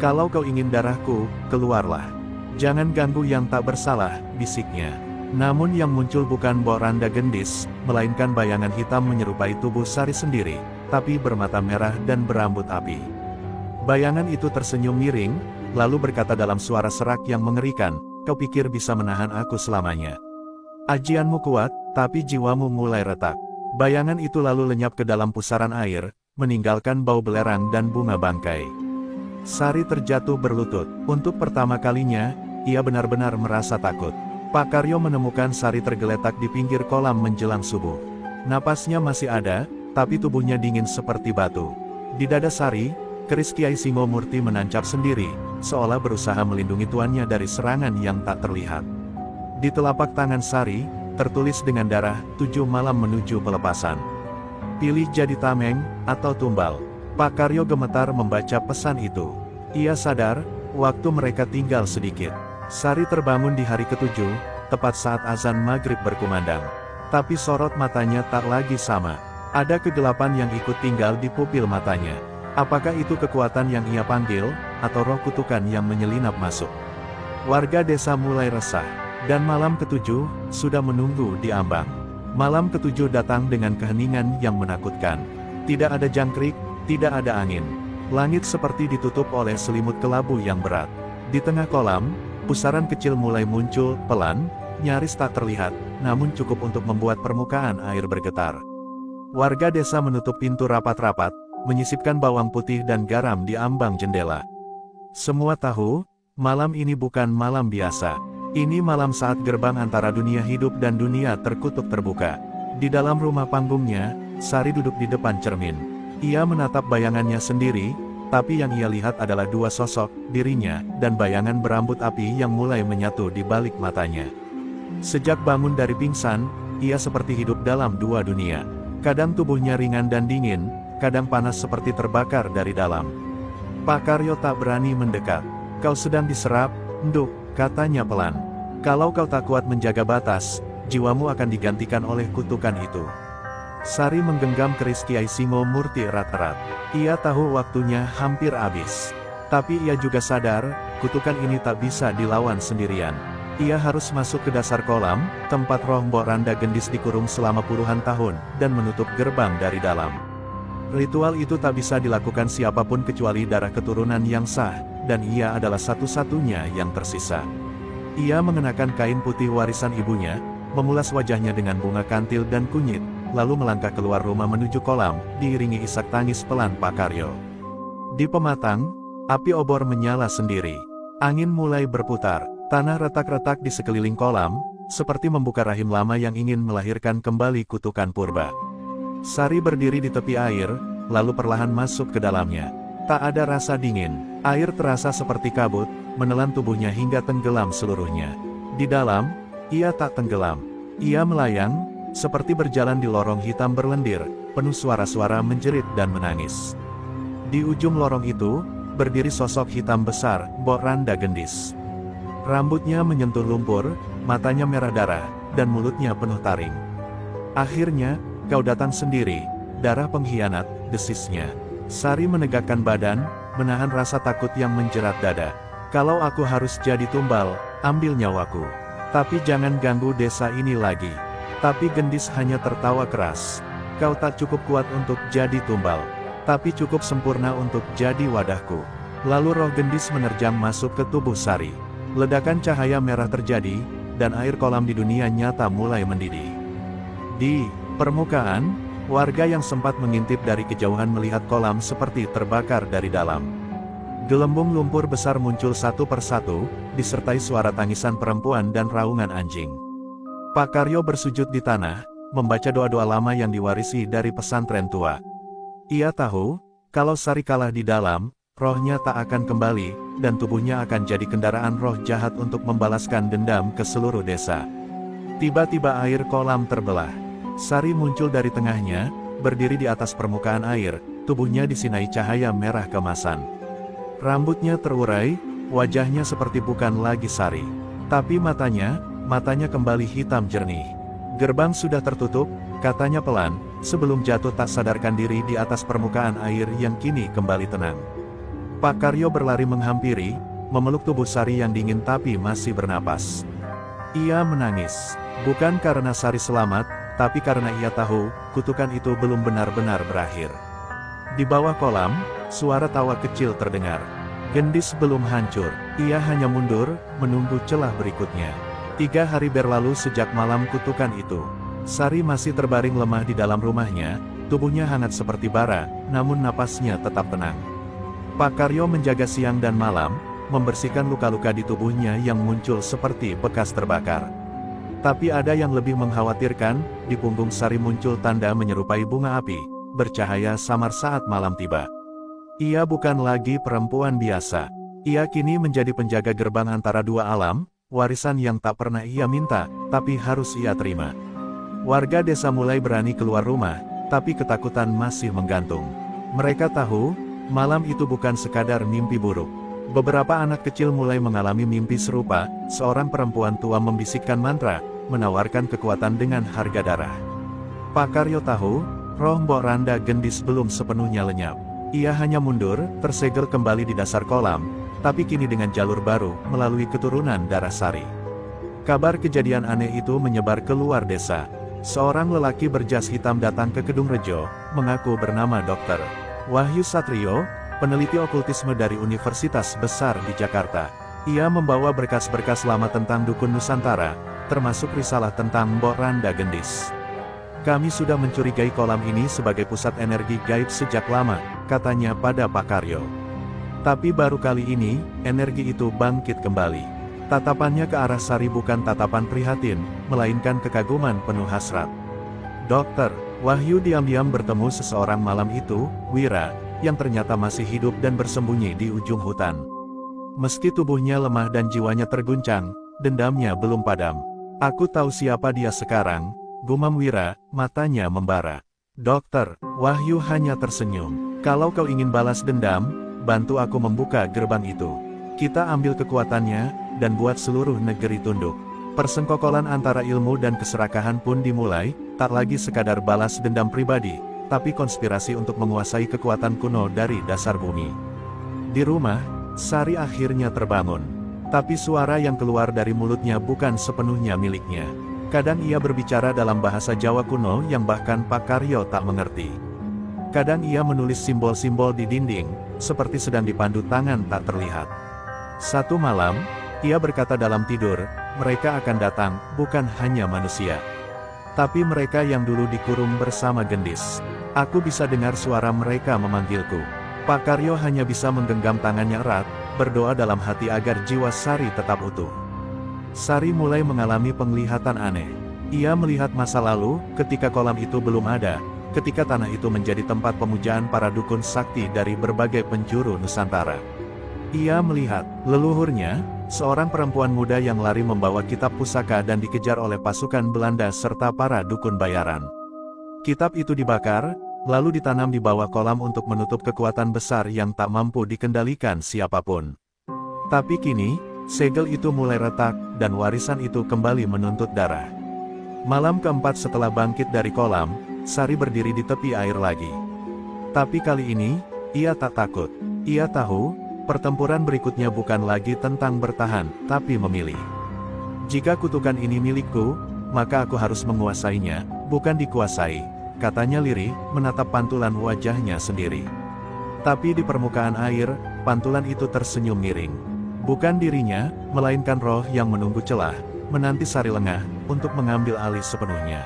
Kalau kau ingin darahku, keluarlah. Jangan ganggu yang tak bersalah, bisiknya. Namun yang muncul bukan Mbok Randa Gendis, melainkan bayangan hitam menyerupai tubuh Sari sendiri, tapi bermata merah dan berambut api. Bayangan itu tersenyum miring, lalu berkata dalam suara serak yang mengerikan, kau pikir bisa menahan aku selamanya. Ajianmu kuat, tapi jiwamu mulai retak. Bayangan itu lalu lenyap ke dalam pusaran air, meninggalkan bau belerang dan bunga bangkai. Sari terjatuh berlutut. Untuk pertama kalinya, ia benar-benar merasa takut. Pak Karyo menemukan Sari tergeletak di pinggir kolam menjelang subuh. Napasnya masih ada, tapi tubuhnya dingin seperti batu. Di dada Sari, keris Kiai Singomurti menancap sendiri, seolah berusaha melindungi tuannya dari serangan yang tak terlihat. Di telapak tangan Sari, tertulis dengan darah, 7 malam menuju pelepasan. Pilih jadi tameng, atau tumbal. Pak Karyo gemetar membaca pesan itu. Ia sadar, waktu mereka tinggal sedikit. Sari terbangun di hari ketujuh, tepat saat azan maghrib berkumandang. Tapi sorot matanya tak lagi sama. Ada kegelapan yang ikut tinggal di pupil matanya. Apakah itu kekuatan yang ia panggil, atau roh kutukan yang menyelinap masuk? Warga desa mulai resah. Dan malam ketujuh, sudah menunggu di ambang. Malam ketujuh datang dengan keheningan yang menakutkan. Tidak ada jangkrik, tidak ada angin. Langit seperti ditutup oleh selimut kelabu yang berat. Di tengah kolam, pusaran kecil mulai muncul, pelan, nyaris tak terlihat, namun cukup untuk membuat permukaan air bergetar. Warga desa menutup pintu rapat-rapat, menyisipkan bawang putih dan garam di ambang jendela. Semua tahu, malam ini bukan malam biasa. Ini malam saat gerbang antara dunia hidup dan dunia terkutuk terbuka. Di dalam rumah panggungnya, Sari duduk di depan cermin. Ia menatap bayangannya sendiri, tapi yang ia lihat adalah dua sosok, dirinya, dan bayangan berambut api yang mulai menyatu di balik matanya. Sejak bangun dari pingsan, ia seperti hidup dalam dua dunia. Kadang tubuhnya ringan dan dingin, kadang panas seperti terbakar dari dalam. Pak Karyo tak berani mendekat. Kau sedang diserap, Nduk, katanya pelan. Kalau kau tak kuat menjaga batas, jiwamu akan digantikan oleh kutukan itu. Sari menggenggam keris Kiai Simo Murti erat-erat. Ia tahu waktunya hampir habis. Tapi ia juga sadar, kutukan ini tak bisa dilawan sendirian. Ia harus masuk ke dasar kolam, tempat roh Mbok Randa Gendis dikurung selama puluhan tahun, dan menutup gerbang dari dalam. Ritual itu tak bisa dilakukan siapapun kecuali darah keturunan yang sah, dan ia adalah satu-satunya yang tersisa. Ia mengenakan kain putih warisan ibunya, memulas wajahnya dengan bunga kantil dan kunyit, lalu melangkah keluar rumah menuju kolam, diiringi isak tangis pelan Pak Karyo. Di pematang, api obor menyala sendiri. Angin mulai berputar, tanah retak-retak di sekeliling kolam, seperti membuka rahim lama yang ingin melahirkan kembali kutukan purba. Sari berdiri di tepi air, lalu perlahan masuk ke dalamnya. Tak ada rasa dingin, air terasa seperti kabut, menelan tubuhnya hingga tenggelam seluruhnya. Di dalam, ia tak tenggelam. Ia melayang, seperti berjalan di lorong hitam berlendir, penuh suara-suara menjerit dan menangis. Di ujung lorong itu, berdiri sosok hitam besar, Mbok Randa Gendis. Rambutnya menyentuh lumpur, matanya merah darah, dan mulutnya penuh taring. Akhirnya, kau datang sendiri, darah pengkhianat, desisnya. Sari menegakkan badan, menahan rasa takut yang menjerat dada. Kalau aku harus jadi tumbal, ambil nyawaku. Tapi jangan ganggu desa ini lagi. Tapi Gendis hanya tertawa keras. Kau tak cukup kuat untuk jadi tumbal. Tapi cukup sempurna untuk jadi wadahku. Lalu roh Gendis menerjang masuk ke tubuh Sari. Ledakan cahaya merah terjadi, dan air kolam di dunia nyata mulai mendidih. Di permukaan, warga yang sempat mengintip dari kejauhan melihat kolam seperti terbakar dari dalam. Gelembung lumpur besar muncul satu persatu, disertai suara tangisan perempuan dan raungan anjing. Pak Karyo bersujud di tanah, membaca doa-doa lama yang diwarisi dari pesantren tua. Ia tahu, kalau Sari kalah di dalam, rohnya tak akan kembali, dan tubuhnya akan jadi kendaraan roh jahat untuk membalaskan dendam ke seluruh desa. Tiba-tiba air kolam terbelah. Sari muncul dari tengahnya, berdiri di atas permukaan air, tubuhnya disinai cahaya merah kemasan. Rambutnya terurai, wajahnya seperti bukan lagi Sari. Tapi matanya kembali hitam jernih. Gerbang sudah tertutup, katanya pelan, sebelum jatuh tak sadarkan diri di atas permukaan air yang kini kembali tenang. Pak Karyo berlari menghampiri, memeluk tubuh Sari yang dingin tapi masih bernapas. Ia menangis, bukan karena Sari selamat, tapi karena ia tahu, kutukan itu belum benar-benar berakhir. Di bawah kolam, suara tawa kecil terdengar. Gendis belum hancur, ia hanya mundur, menunggu celah berikutnya. 3 hari berlalu sejak malam kutukan itu. Sari masih terbaring lemah di dalam rumahnya, tubuhnya hangat seperti bara, namun napasnya tetap tenang. Pak Karyo menjaga siang dan malam, membersihkan luka-luka di tubuhnya yang muncul seperti bekas terbakar. Tapi ada yang lebih mengkhawatirkan, di punggung Sari muncul tanda menyerupai bunga api, bercahaya samar saat malam tiba. Ia bukan lagi perempuan biasa. Ia kini menjadi penjaga gerbang antara dua alam, warisan yang tak pernah ia minta, tapi harus ia terima. Warga desa mulai berani keluar rumah, tapi ketakutan masih menggantung. Mereka tahu, malam itu bukan sekadar mimpi buruk. Beberapa anak kecil mulai mengalami mimpi serupa, seorang perempuan tua membisikkan mantra, menawarkan kekuatan dengan harga darah. Pak Karyo tahu, roh Mbok Randa Gendis belum sepenuhnya lenyap. Ia hanya mundur, tersegel kembali di dasar kolam, tapi kini dengan jalur baru, melalui keturunan darah Sari. Kabar kejadian aneh itu menyebar keluar desa. Seorang lelaki berjas hitam datang ke Kedung Rejo, mengaku bernama Dr. Wahyu Satrio, peneliti okultisme dari Universitas Besar di Jakarta. Ia membawa berkas-berkas lama tentang dukun Nusantara, termasuk risalah tentang Mbok Randa Gendis. Kami sudah mencurigai kolam ini sebagai pusat energi gaib sejak lama, katanya pada Pak Karyo. Tapi baru kali ini, energi itu bangkit kembali. Tatapannya ke arah Sari bukan tatapan prihatin, melainkan kekaguman penuh hasrat. Dokter Wahyu diam-diam bertemu seseorang malam itu, Wira, yang ternyata masih hidup dan bersembunyi di ujung hutan. Meski tubuhnya lemah dan jiwanya terguncang, dendamnya belum padam. Aku tahu siapa dia sekarang, gumam Wira, matanya membara. Dokter Wahyu hanya tersenyum. Kalau kau ingin balas dendam, bantu aku membuka gerbang itu. Kita ambil kekuatannya, dan buat seluruh negeri tunduk. Persengkokolan antara ilmu dan keserakahan pun dimulai, tak lagi sekadar balas dendam pribadi, tapi konspirasi untuk menguasai kekuatan kuno dari dasar bumi. Di rumah, Sari akhirnya terbangun. Tapi suara yang keluar dari mulutnya bukan sepenuhnya miliknya. Kadang ia berbicara dalam bahasa Jawa kuno yang bahkan Pak Karyo tak mengerti. Kadang ia menulis simbol-simbol di dinding, seperti sedang dipandu tangan tak terlihat. Satu malam, ia berkata dalam tidur, mereka akan datang, bukan hanya manusia. Tapi mereka yang dulu dikurung bersama Gendis. Aku bisa dengar suara mereka memanggilku. Pak Karyo hanya bisa menggenggam tangannya erat, berdoa dalam hati agar jiwa Sari tetap utuh. Sari mulai mengalami penglihatan aneh. Ia melihat masa lalu, ketika kolam itu belum ada, ketika tanah itu menjadi tempat pemujaan para dukun sakti dari berbagai penjuru Nusantara. Ia melihat leluhurnya, seorang perempuan muda yang lari membawa kitab pusaka dan dikejar oleh pasukan Belanda serta para dukun bayaran. Kitab itu dibakar, lalu ditanam di bawah kolam untuk menutup kekuatan besar yang tak mampu dikendalikan siapapun. Tapi kini, segel itu mulai retak, dan warisan itu kembali menuntut darah. Malam keempat setelah bangkit dari kolam, Sari berdiri di tepi air lagi. Tapi kali ini, ia tak takut. Ia tahu, pertempuran berikutnya bukan lagi tentang bertahan, tapi memilih. Jika kutukan ini milikku, maka aku harus menguasainya, bukan dikuasai, katanya lirih, menatap pantulan wajahnya sendiri. Tapi di permukaan air, pantulan itu tersenyum miring. Bukan dirinya, melainkan roh yang menunggu celah, menanti Sari lengah, untuk mengambil alih sepenuhnya.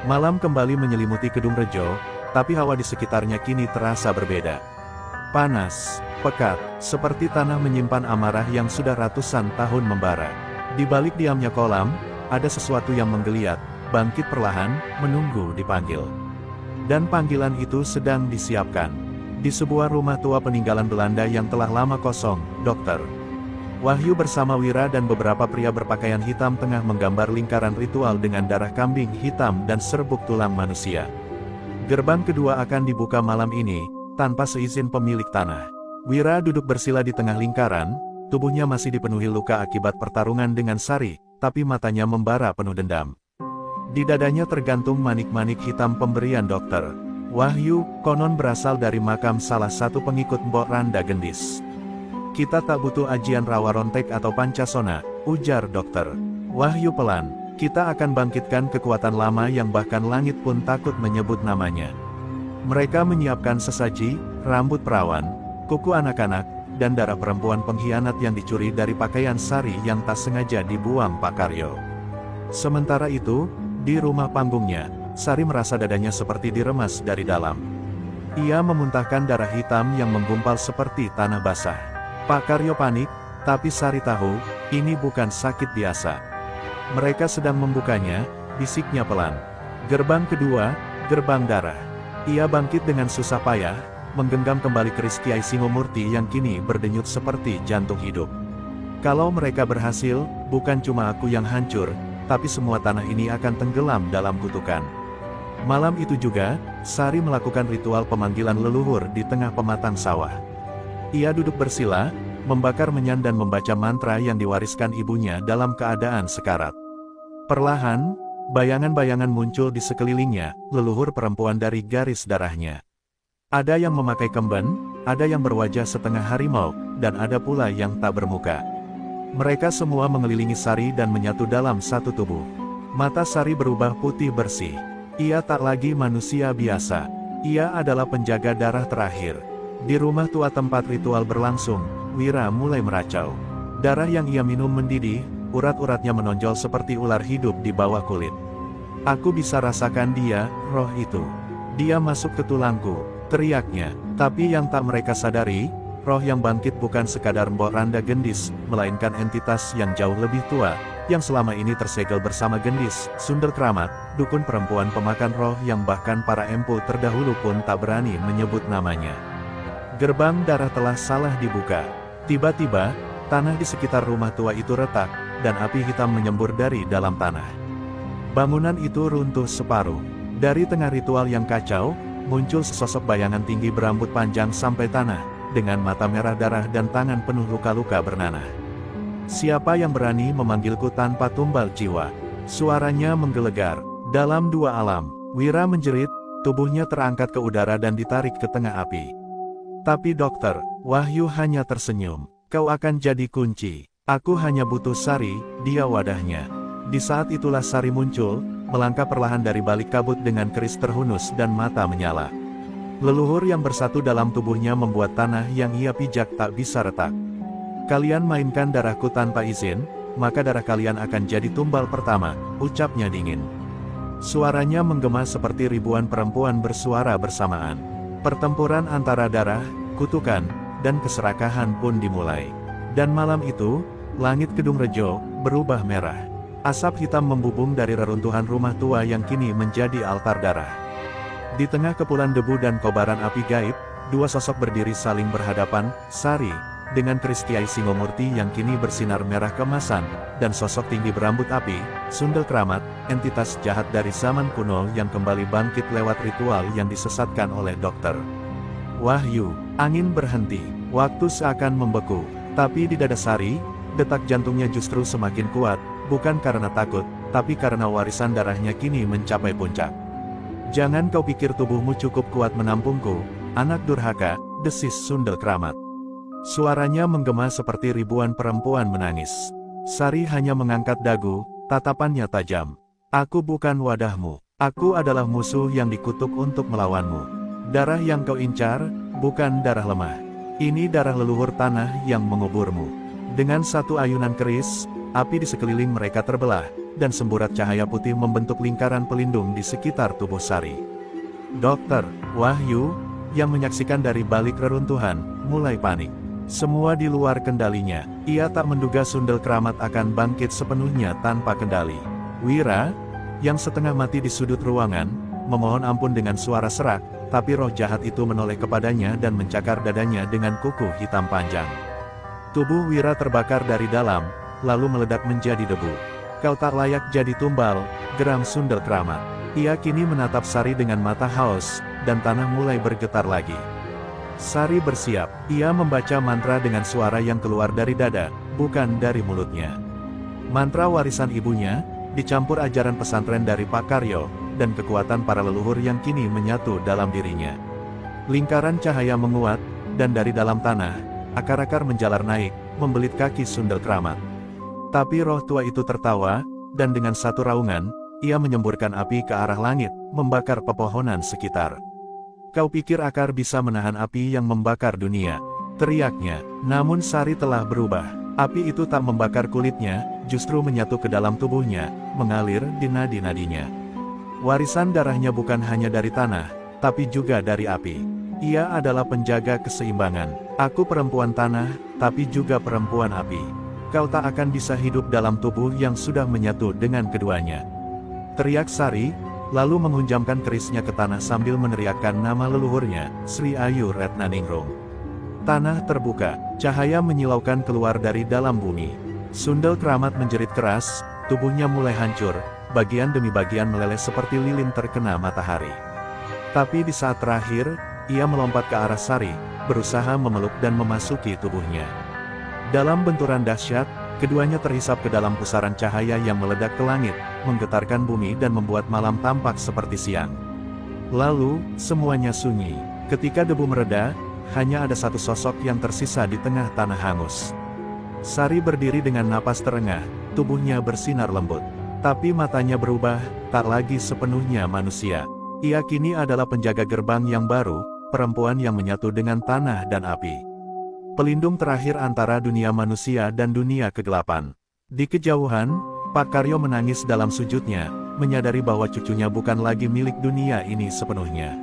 Malam kembali menyelimuti Kedung Rejo, tapi hawa di sekitarnya kini terasa berbeda. Panas, pekat, seperti tanah menyimpan amarah yang sudah ratusan tahun membara. Di balik diamnya kolam, ada sesuatu yang menggeliat, bangkit perlahan, menunggu dipanggil. Dan panggilan itu sedang disiapkan. Di sebuah rumah tua peninggalan Belanda yang telah lama kosong, Dokter Wahyu bersama Wira dan beberapa pria berpakaian hitam tengah menggambar lingkaran ritual dengan darah kambing hitam dan serbuk tulang manusia. Gerbang kedua akan dibuka malam ini, tanpa seizin pemilik tanah. Wira duduk bersila di tengah lingkaran, tubuhnya masih dipenuhi luka akibat pertarungan dengan Sari, tapi matanya membara penuh dendam. Di dadanya tergantung manik-manik hitam pemberian Dokter Wahyu, konon berasal dari makam salah satu pengikut Mbok Randa Gendis. Kita tak butuh ajian rawa rontek atau pancasona, ujar Dokter Wahyu pelan. Kita akan bangkitkan kekuatan lama yang bahkan langit pun takut menyebut namanya. Mereka menyiapkan sesaji, rambut perawan, kuku anak-anak, dan darah perempuan pengkhianat yang dicuri dari pakaian Sari yang tak sengaja dibuang Pak Karyo. Sementara itu, di rumah panggungnya, Sari merasa dadanya seperti diremas dari dalam. Ia memuntahkan darah hitam yang menggumpal seperti tanah basah. Pak Karyo panik, tapi Sari tahu, ini bukan sakit biasa. Mereka sedang membukanya, bisiknya pelan. Gerbang kedua, gerbang darah. Ia bangkit dengan susah payah, menggenggam kembali keris Kiai Singomurti yang kini berdenyut seperti jantung hidup. Kalau mereka berhasil, bukan cuma aku yang hancur, tapi semua tanah ini akan tenggelam dalam kutukan. Malam itu juga, Sari melakukan ritual pemanggilan leluhur di tengah pematang sawah. Ia duduk bersila, membakar menyan dan membaca mantra yang diwariskan ibunya dalam keadaan sekarat. Perlahan, bayangan-bayangan muncul di sekelilingnya, leluhur perempuan dari garis darahnya. Ada yang memakai kemben, ada yang berwajah setengah harimau, dan ada pula yang tak bermuka. Mereka semua mengelilingi Sari dan menyatu dalam satu tubuh. Mata Sari berubah putih bersih. Ia tak lagi manusia biasa. Ia adalah penjaga darah terakhir. Di rumah tua tempat ritual berlangsung, Wira mulai meracau. Darah yang ia minum mendidih, urat-uratnya menonjol seperti ular hidup di bawah kulit. Aku bisa rasakan dia, roh itu. Dia masuk ke tulangku, teriaknya. Tapi yang tak mereka sadari, roh yang bangkit bukan sekadar Mbok Randa Gendis, melainkan entitas yang jauh lebih tua, yang selama ini tersegel bersama Gendis, Sundel Kramat, dukun perempuan pemakan roh yang bahkan para empu terdahulu pun tak berani menyebut namanya. Gerbang darah telah salah dibuka. Tiba-tiba, tanah di sekitar rumah tua itu retak, dan api hitam menyembur dari dalam tanah. Bangunan itu runtuh separuh. Dari tengah ritual yang kacau, muncul sesosok bayangan tinggi berambut panjang sampai tanah, dengan mata merah darah dan tangan penuh luka-luka bernanah. Siapa yang berani memanggilku tanpa tumbal jiwa? Suaranya menggelegar. Dalam dua alam, Wira menjerit, tubuhnya terangkat ke udara dan ditarik ke tengah api. Tapi dokter, Wahyu hanya tersenyum. Kau akan jadi kunci. Aku hanya butuh Sari, dia wadahnya. Di saat itulah Sari muncul, melangkah perlahan dari balik kabut dengan keris terhunus dan mata menyala. Leluhur yang bersatu dalam tubuhnya membuat tanah yang ia pijak tak bisa retak. Kalian mainkan darahku tanpa izin, maka darah kalian akan jadi tumbal pertama, ucapnya dingin. Suaranya menggema seperti ribuan perempuan bersuara bersamaan. Pertempuran antara darah, kutukan, dan keserakahan pun dimulai. Dan malam itu, langit Kedung Rejo berubah merah. Asap hitam membubung dari reruntuhan rumah tua yang kini menjadi altar darah. Di tengah kepulan debu dan kobaran api gaib, dua sosok berdiri saling berhadapan, Sari, dengan keris Kiai Singomurti yang kini bersinar merah keemasan, dan sosok tinggi berambut api, Sundel Kramat, entitas jahat dari zaman kuno yang kembali bangkit lewat ritual yang disesatkan oleh dokter. Wahyu, angin berhenti, waktu seakan membeku, tapi di dada Sari, detak jantungnya justru semakin kuat, bukan karena takut, tapi karena warisan darahnya kini mencapai puncak. Jangan kau pikir tubuhmu cukup kuat menampungku, anak durhaka, desis Sundel Kramat. Suaranya menggema seperti ribuan perempuan menangis. Sari hanya mengangkat dagu, tatapannya tajam. Aku bukan wadahmu. Aku adalah musuh yang dikutuk untuk melawanmu. Darah yang kau incar, bukan darah lemah. Ini darah leluhur tanah yang menguburmu. Dengan satu ayunan keris, api di sekeliling mereka terbelah, dan semburat cahaya putih membentuk lingkaran pelindung di sekitar tubuh Sari. Dokter, Wahyu, yang menyaksikan dari balik reruntuhan, mulai panik. Semua di luar kendalinya. Ia tak menduga Sundel Kramat akan bangkit sepenuhnya tanpa kendali. Wira, yang setengah mati di sudut ruangan, memohon ampun dengan suara serak, tapi roh jahat itu menoleh kepadanya dan mencakar dadanya dengan kuku hitam panjang. Tubuh Wira terbakar dari dalam, lalu meledak menjadi debu. Kau tak layak jadi tumbal, geram Sundel Kramat. Ia kini menatap Sari dengan mata haus, dan tanah mulai bergetar lagi. Sari bersiap. Ia membaca mantra dengan suara yang keluar dari dada, bukan dari mulutnya. Mantra warisan ibunya, dicampur ajaran pesantren dari Pak Karyo, dan kekuatan para leluhur yang kini menyatu dalam dirinya. Lingkaran cahaya menguat, dan dari dalam tanah, akar-akar menjalar naik, membelit kaki Sundel Kramat. Tapi roh tua itu tertawa, dan dengan satu raungan, ia menyemburkan api ke arah langit, membakar pepohonan sekitar. Kau pikir akar bisa menahan api yang membakar dunia? Teriaknya. Namun Sari telah berubah. Api itu tak membakar kulitnya, justru menyatu ke dalam tubuhnya, mengalir di nadi-nadinya. Warisan darahnya bukan hanya dari tanah, tapi juga dari api. Ia adalah penjaga keseimbangan. Aku perempuan tanah, tapi juga perempuan api. Kau tak akan bisa hidup dalam tubuh yang sudah menyatu dengan keduanya. Teriak Sari, lalu menghunjamkan kerisnya ke tanah sambil meneriakkan nama leluhurnya, Sri Ayu Retnaningrum. Tanah terbuka, cahaya menyilaukan keluar dari dalam bumi. Sundel Keramat menjerit keras, tubuhnya mulai hancur, bagian demi bagian meleleh seperti lilin terkena matahari. Tapi di saat terakhir, ia melompat ke arah Sari, berusaha memeluk dan memasuki tubuhnya. Dalam benturan dahsyat, keduanya terhisap ke dalam pusaran cahaya yang meledak ke langit, menggetarkan bumi dan membuat malam tampak seperti siang. Lalu, semuanya sunyi. Ketika debu mereda, hanya ada satu sosok yang tersisa di tengah tanah hangus. Sari berdiri dengan napas terengah, tubuhnya bersinar lembut. Tapi matanya berubah, tak lagi sepenuhnya manusia. Ia kini adalah penjaga gerbang yang baru, perempuan yang menyatu dengan tanah dan api. Pelindung terakhir antara dunia manusia dan dunia kegelapan. Di kejauhan, Pak Karyo menangis dalam sujudnya, menyadari bahwa cucunya bukan lagi milik dunia ini sepenuhnya.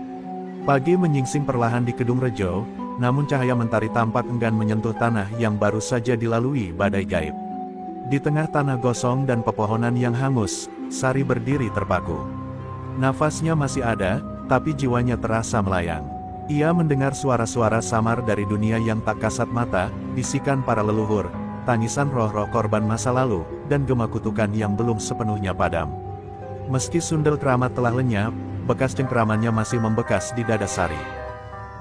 Pagi menyingsing perlahan di Kedung Rejo, namun cahaya mentari tampak enggan menyentuh tanah yang baru saja dilalui badai gaib. Di tengah tanah gosong dan pepohonan yang hangus, Sari berdiri terpaku. Nafasnya masih ada, tapi jiwanya terasa melayang. Ia mendengar suara-suara samar dari dunia yang tak kasat mata, bisikan para leluhur, tangisan roh-roh korban masa lalu, dan gema kutukan yang belum sepenuhnya padam. Meski Sundel Keramat telah lenyap, bekas cengkeramannya masih membekas di dada Sari.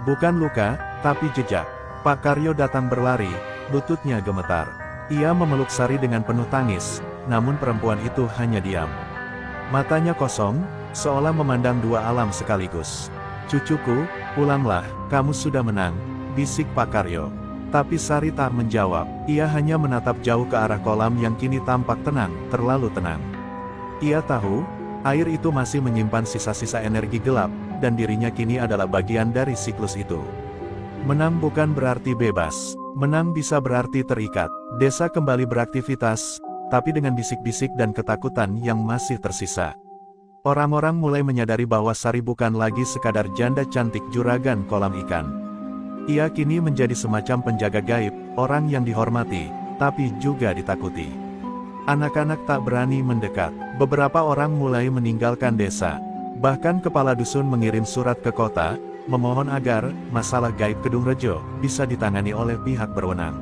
Bukan luka, tapi jejak. Pak Karyo datang berlari, lututnya gemetar. Ia memeluk Sari dengan penuh tangis, namun perempuan itu hanya diam. Matanya kosong, seolah memandang dua alam sekaligus. "Cucuku, pulanglah, kamu sudah menang," bisik Pak Karyo. Tapi Sari tak menjawab, ia hanya menatap jauh ke arah kolam yang kini tampak tenang, terlalu tenang. Ia tahu, air itu masih menyimpan sisa-sisa energi gelap, dan dirinya kini adalah bagian dari siklus itu. Menang bukan berarti bebas, menang bisa berarti terikat. Desa kembali beraktivitas, tapi dengan bisik-bisik dan ketakutan yang masih tersisa. Orang-orang mulai menyadari bahwa Sari bukan lagi sekadar janda cantik juragan kolam ikan. Ia kini menjadi semacam penjaga gaib, orang yang dihormati, tapi juga ditakuti. Anak-anak tak berani mendekat. Beberapa orang mulai meninggalkan desa. Bahkan kepala dusun mengirim surat ke kota, memohon agar masalah gaib Kedung Rejo bisa ditangani oleh pihak berwenang.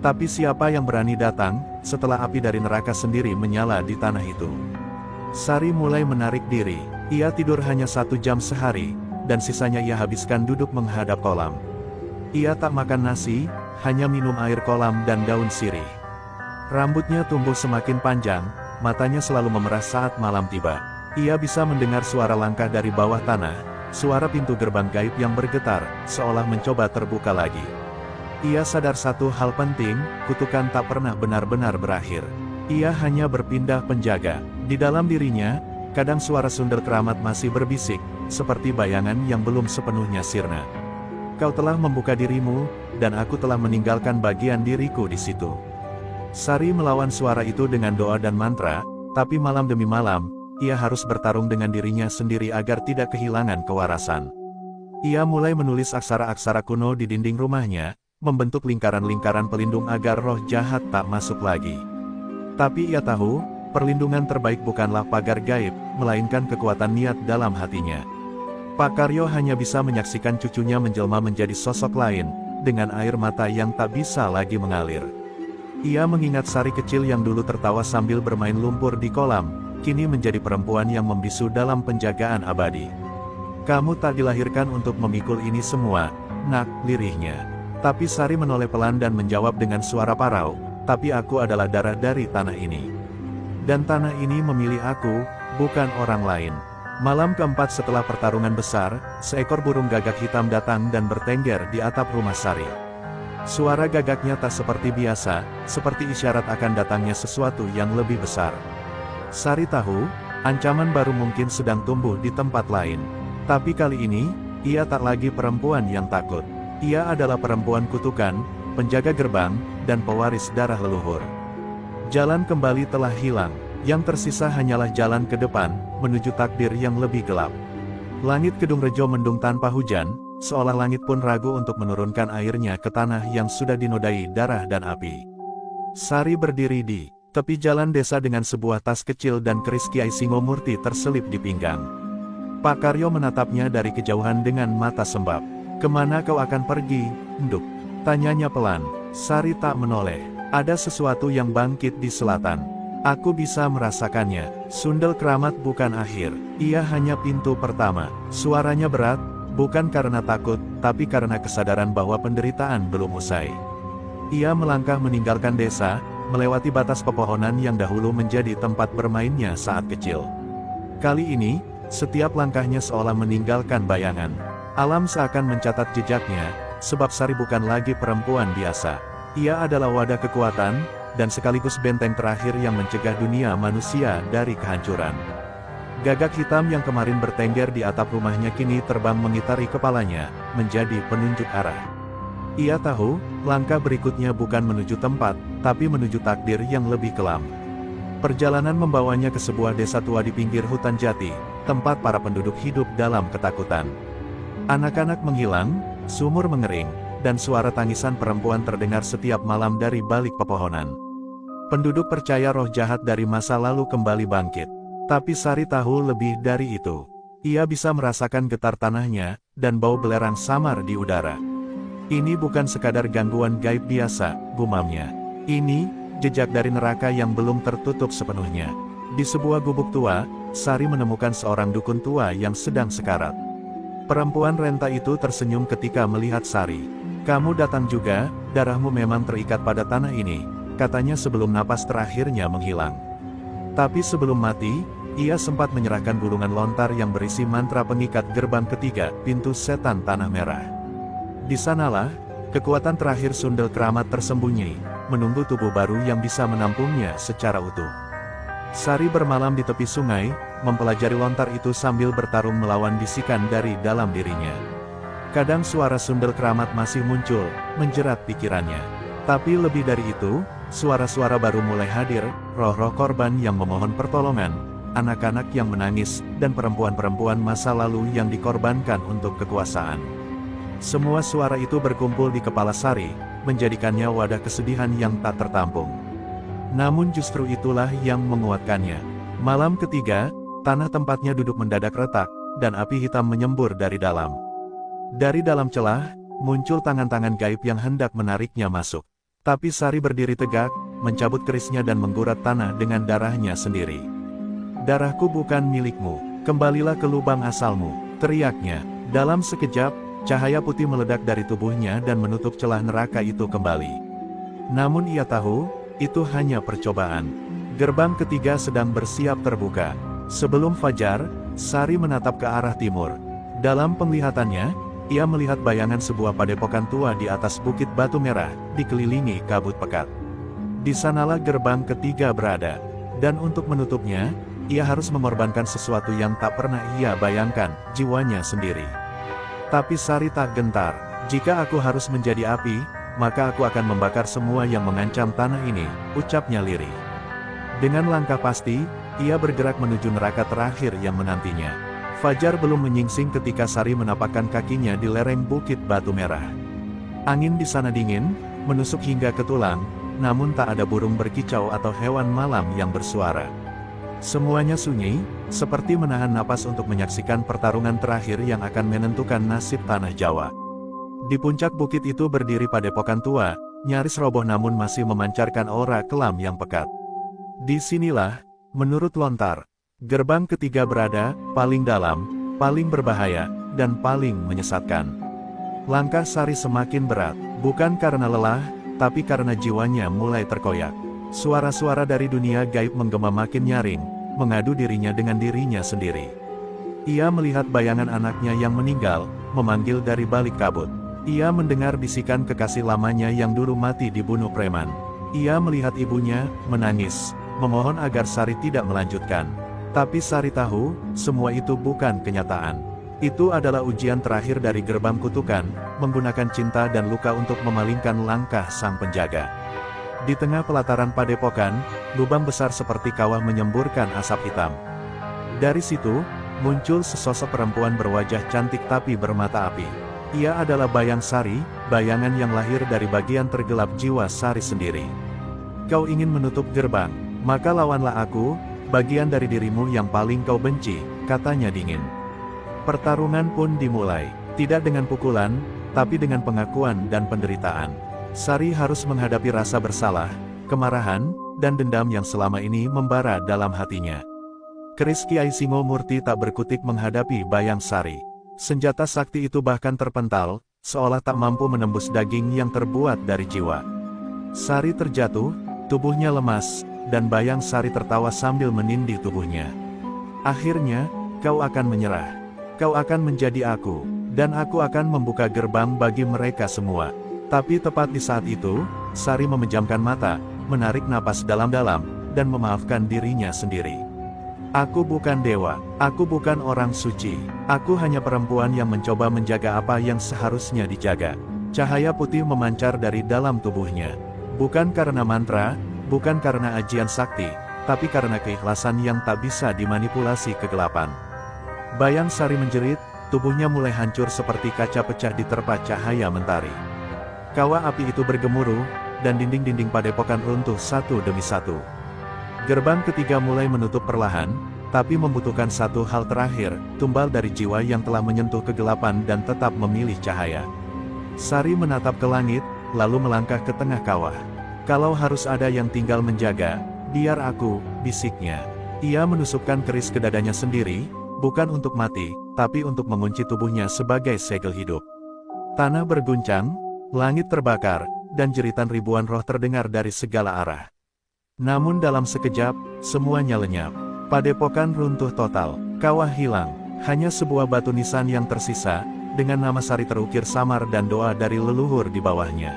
Tapi siapa yang berani datang, setelah api dari neraka sendiri menyala di tanah itu? Sari mulai menarik diri. Ia tidur hanya 1 jam sehari, dan sisanya ia habiskan duduk menghadap kolam. Ia tak makan nasi, hanya minum air kolam dan daun sirih. Rambutnya tumbuh semakin panjang, matanya selalu memerah saat malam tiba. Ia bisa mendengar suara langkah dari bawah tanah, suara pintu gerbang gaib yang bergetar, seolah mencoba terbuka lagi. Ia sadar satu hal penting, kutukan tak pernah benar-benar berakhir. Ia hanya berpindah penjaga. Di dalam dirinya, kadang suara Sundel Keramat masih berbisik, seperti bayangan yang belum sepenuhnya sirna. "Kau telah membuka dirimu, dan aku telah meninggalkan bagian diriku di situ." Sari melawan suara itu dengan doa dan mantra, tapi malam demi malam, ia harus bertarung dengan dirinya sendiri agar tidak kehilangan kewarasan. Ia mulai menulis aksara-aksara kuno di dinding rumahnya, membentuk lingkaran-lingkaran pelindung agar roh jahat tak masuk lagi. Tapi ia tahu, perlindungan terbaik bukanlah pagar gaib, melainkan kekuatan niat dalam hatinya. Pak Karyo hanya bisa menyaksikan cucunya menjelma menjadi sosok lain, dengan air mata yang tak bisa lagi mengalir. Ia mengingat Sari kecil yang dulu tertawa sambil bermain lumpur di kolam, kini menjadi perempuan yang membisu dalam penjagaan abadi. "Kamu tak dilahirkan untuk memikul ini semua, nak," lirihnya. Tapi Sari menoleh pelan dan menjawab dengan suara parau, "Tapi aku adalah darah dari tanah ini. Dan tanah ini memilih aku, bukan orang lain." Malam keempat setelah pertarungan besar, seekor burung gagak hitam datang dan bertengger di atap rumah Sari. Suara gagaknya tak seperti biasa, seperti isyarat akan datangnya sesuatu yang lebih besar. Sari tahu, ancaman baru mungkin sedang tumbuh di tempat lain. Tapi kali ini, ia tak lagi perempuan yang takut. Ia adalah perempuan kutukan, penjaga gerbang, dan pewaris darah leluhur. Jalan kembali telah hilang, yang tersisa hanyalah jalan ke depan, menuju takdir yang lebih gelap. Langit Kedung Rejo mendung tanpa hujan, seolah langit pun ragu untuk menurunkan airnya ke tanah yang sudah dinodai darah dan api. Sari berdiri di tepi jalan desa dengan sebuah tas kecil dan keris Kiai Singomurti terselip di pinggang. Pak Karyo menatapnya dari kejauhan dengan mata sembab. Kemana kau akan pergi, Nduk? Tanyanya pelan. Sari tak menoleh. Ada sesuatu yang bangkit di selatan. Aku bisa merasakannya. Sundel Keramat bukan akhir. Ia hanya pintu pertama. Suaranya berat, bukan karena takut, tapi karena kesadaran bahwa penderitaan belum usai. Ia melangkah meninggalkan desa, melewati batas pepohonan yang dahulu menjadi tempat bermainnya saat kecil. Kali ini, setiap langkahnya seolah meninggalkan bayangan. Alam seakan mencatat jejaknya, sebab Sari bukan lagi perempuan biasa. Ia adalah wadah kekuatan, dan sekaligus benteng terakhir yang mencegah dunia manusia dari kehancuran. Gagak hitam yang kemarin bertengger di atap rumahnya kini terbang mengitari kepalanya, menjadi penunjuk arah. Ia tahu, langkah berikutnya bukan menuju tempat, tapi menuju takdir yang lebih kelam. Perjalanan membawanya ke sebuah desa tua di pinggir hutan jati, tempat para penduduk hidup dalam ketakutan. Anak-anak menghilang, sumur mengering, dan suara tangisan perempuan terdengar setiap malam dari balik pepohonan. Penduduk percaya roh jahat dari masa lalu kembali bangkit. Tapi Sari tahu lebih dari itu. Ia bisa merasakan getar tanahnya, dan bau belerang samar di udara. Ini bukan sekadar gangguan gaib biasa, gumamnya. Ini, jejak dari neraka yang belum tertutup sepenuhnya. Di sebuah gubuk tua, Sari menemukan seorang dukun tua yang sedang sekarat. Perempuan renta itu tersenyum ketika melihat Sari. "Kamu datang juga, darahmu memang terikat pada tanah ini," katanya sebelum napas terakhirnya menghilang. Tapi sebelum mati, ia sempat menyerahkan gulungan lontar yang berisi mantra pengikat gerbang ketiga, pintu setan tanah merah. Di sanalah, kekuatan terakhir Sundel Keramat tersembunyi, menunggu tubuh baru yang bisa menampungnya secara utuh. Sari bermalam di tepi sungai, mempelajari lontar itu sambil bertarung melawan bisikan dari dalam dirinya. Kadang suara Sundel Keramat masih muncul, menjerat pikirannya. Tapi lebih dari itu, suara-suara baru mulai hadir, roh-roh korban yang memohon pertolongan, anak-anak yang menangis, dan perempuan-perempuan masa lalu yang dikorbankan untuk kekuasaan. Semua suara itu berkumpul di kepala Sari, menjadikannya wadah kesedihan yang tak tertampung. Namun justru itulah yang menguatkannya. Malam ketiga, tanah tempatnya duduk mendadak retak, dan api hitam menyembur dari dalam. Dari dalam celah, muncul tangan-tangan gaib yang hendak menariknya masuk. Tapi Sari berdiri tegak, mencabut kerisnya dan menggurat tanah dengan darahnya sendiri. "Darahku bukan milikmu, kembalilah ke lubang asalmu," teriaknya. Dalam sekejap, cahaya putih meledak dari tubuhnya dan menutup celah neraka itu kembali. Namun ia tahu, itu hanya percobaan. Gerbang ketiga sedang bersiap terbuka. Sebelum fajar, Sari menatap ke arah timur. Dalam penglihatannya, ia melihat bayangan sebuah padepokan tua di atas bukit batu merah, dikelilingi kabut pekat. Di sanalah gerbang ketiga berada. Dan untuk menutupnya, ia harus mengorbankan sesuatu yang tak pernah ia bayangkan, jiwanya sendiri. Tapi Sari tak gentar. "Jika aku harus menjadi api, maka aku akan membakar semua yang mengancam tanah ini," ucapnya lirih. Dengan langkah pasti, ia bergerak menuju neraka terakhir yang menantinya. Fajar belum menyingsing ketika Sari menapakkan kakinya di lereng bukit batu merah. Angin di sana dingin, menusuk hingga ke tulang, namun tak ada burung berkicau atau hewan malam yang bersuara. Semuanya sunyi, seperti menahan napas untuk menyaksikan pertarungan terakhir yang akan menentukan nasib tanah Jawa. Di puncak bukit itu berdiri padepokan tua, nyaris roboh namun masih memancarkan aura kelam yang pekat. Di sinilah, menurut lontar, gerbang ketiga berada, paling dalam, paling berbahaya, dan paling menyesatkan. Langkah Sari semakin berat, bukan karena lelah, tapi karena jiwanya mulai terkoyak. Suara-suara dari dunia gaib menggema makin nyaring, mengadu dirinya dengan dirinya sendiri. Ia melihat bayangan anaknya yang meninggal, memanggil dari balik kabut. Ia mendengar bisikan kekasih lamanya yang dulu mati dibunuh preman. Ia melihat ibunya, menangis, memohon agar Sari tidak melanjutkan. Tapi Sari tahu, semua itu bukan kenyataan. Itu adalah ujian terakhir dari gerbang kutukan, menggunakan cinta dan luka untuk memalingkan langkah sang penjaga. Di tengah pelataran padepokan, lubang besar seperti kawah menyemburkan asap hitam. Dari situ, muncul sesosok perempuan berwajah cantik tapi bermata api. Ia adalah Bayang Sari, bayangan yang lahir dari bagian tergelap jiwa Sari sendiri. "Kau ingin menutup gerbang, maka lawanlah aku, bagian dari dirimu yang paling kau benci," katanya dingin. Pertarungan pun dimulai. Tidak dengan pukulan, tapi dengan pengakuan dan penderitaan. Sari harus menghadapi rasa bersalah, kemarahan, dan dendam yang selama ini membara dalam hatinya. Keris Kiai Singomurti tak berkutik menghadapi Bayang Sari. Senjata sakti itu bahkan terpental, seolah tak mampu menembus daging yang terbuat dari jiwa. Sari terjatuh, tubuhnya lemas, dan Bayang Sari tertawa sambil menindih tubuhnya. Akhirnya, kau akan menyerah. Kau akan menjadi aku, dan aku akan membuka gerbang bagi mereka semua. Tapi tepat di saat itu, Sari memejamkan mata, menarik napas dalam-dalam, dan memaafkan dirinya sendiri. Aku bukan dewa, aku bukan orang suci, aku hanya perempuan yang mencoba menjaga apa yang seharusnya dijaga. Cahaya putih memancar dari dalam tubuhnya. Bukan karena mantra, bukan karena ajian sakti, tapi karena keikhlasan yang tak bisa dimanipulasi kegelapan. Bayang Sari menjerit, tubuhnya mulai hancur seperti kaca pecah diterpa cahaya mentari. Kawah api itu bergemuruh, dan dinding-dinding padepokan runtuh satu demi satu. Gerbang ketiga mulai menutup perlahan, tapi membutuhkan satu hal terakhir, tumbal dari jiwa yang telah menyentuh kegelapan dan tetap memilih cahaya. Sari menatap ke langit, lalu melangkah ke tengah kawah. Kalau harus ada yang tinggal menjaga, biar aku, bisiknya. Ia menusukkan keris ke dadanya sendiri, bukan untuk mati, tapi untuk mengunci tubuhnya sebagai segel hidup. Tanah berguncang, langit terbakar, dan jeritan ribuan roh terdengar dari segala arah. Namun dalam sekejap, semuanya lenyap. Padepokan runtuh total, kawah hilang, hanya sebuah batu nisan yang tersisa, dengan nama Sari terukir samar dan doa dari leluhur di bawahnya.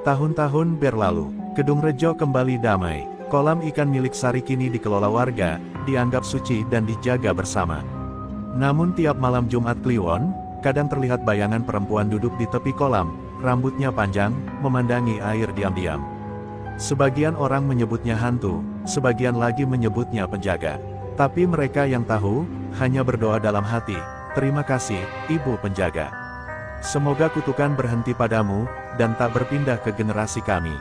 Tahun-tahun berlalu, Kedung Rejo kembali damai. Kolam ikan milik Sari kini dikelola warga, dianggap suci dan dijaga bersama. Namun tiap malam Jumat Kliwon, kadang terlihat bayangan perempuan duduk di tepi kolam, rambutnya panjang, memandangi air diam-diam. Sebagian orang menyebutnya hantu, sebagian lagi menyebutnya penjaga. Tapi mereka yang tahu, hanya berdoa dalam hati, terima kasih, Ibu Penjaga. Semoga kutukan berhenti padamu, dan tak berpindah ke generasi kami.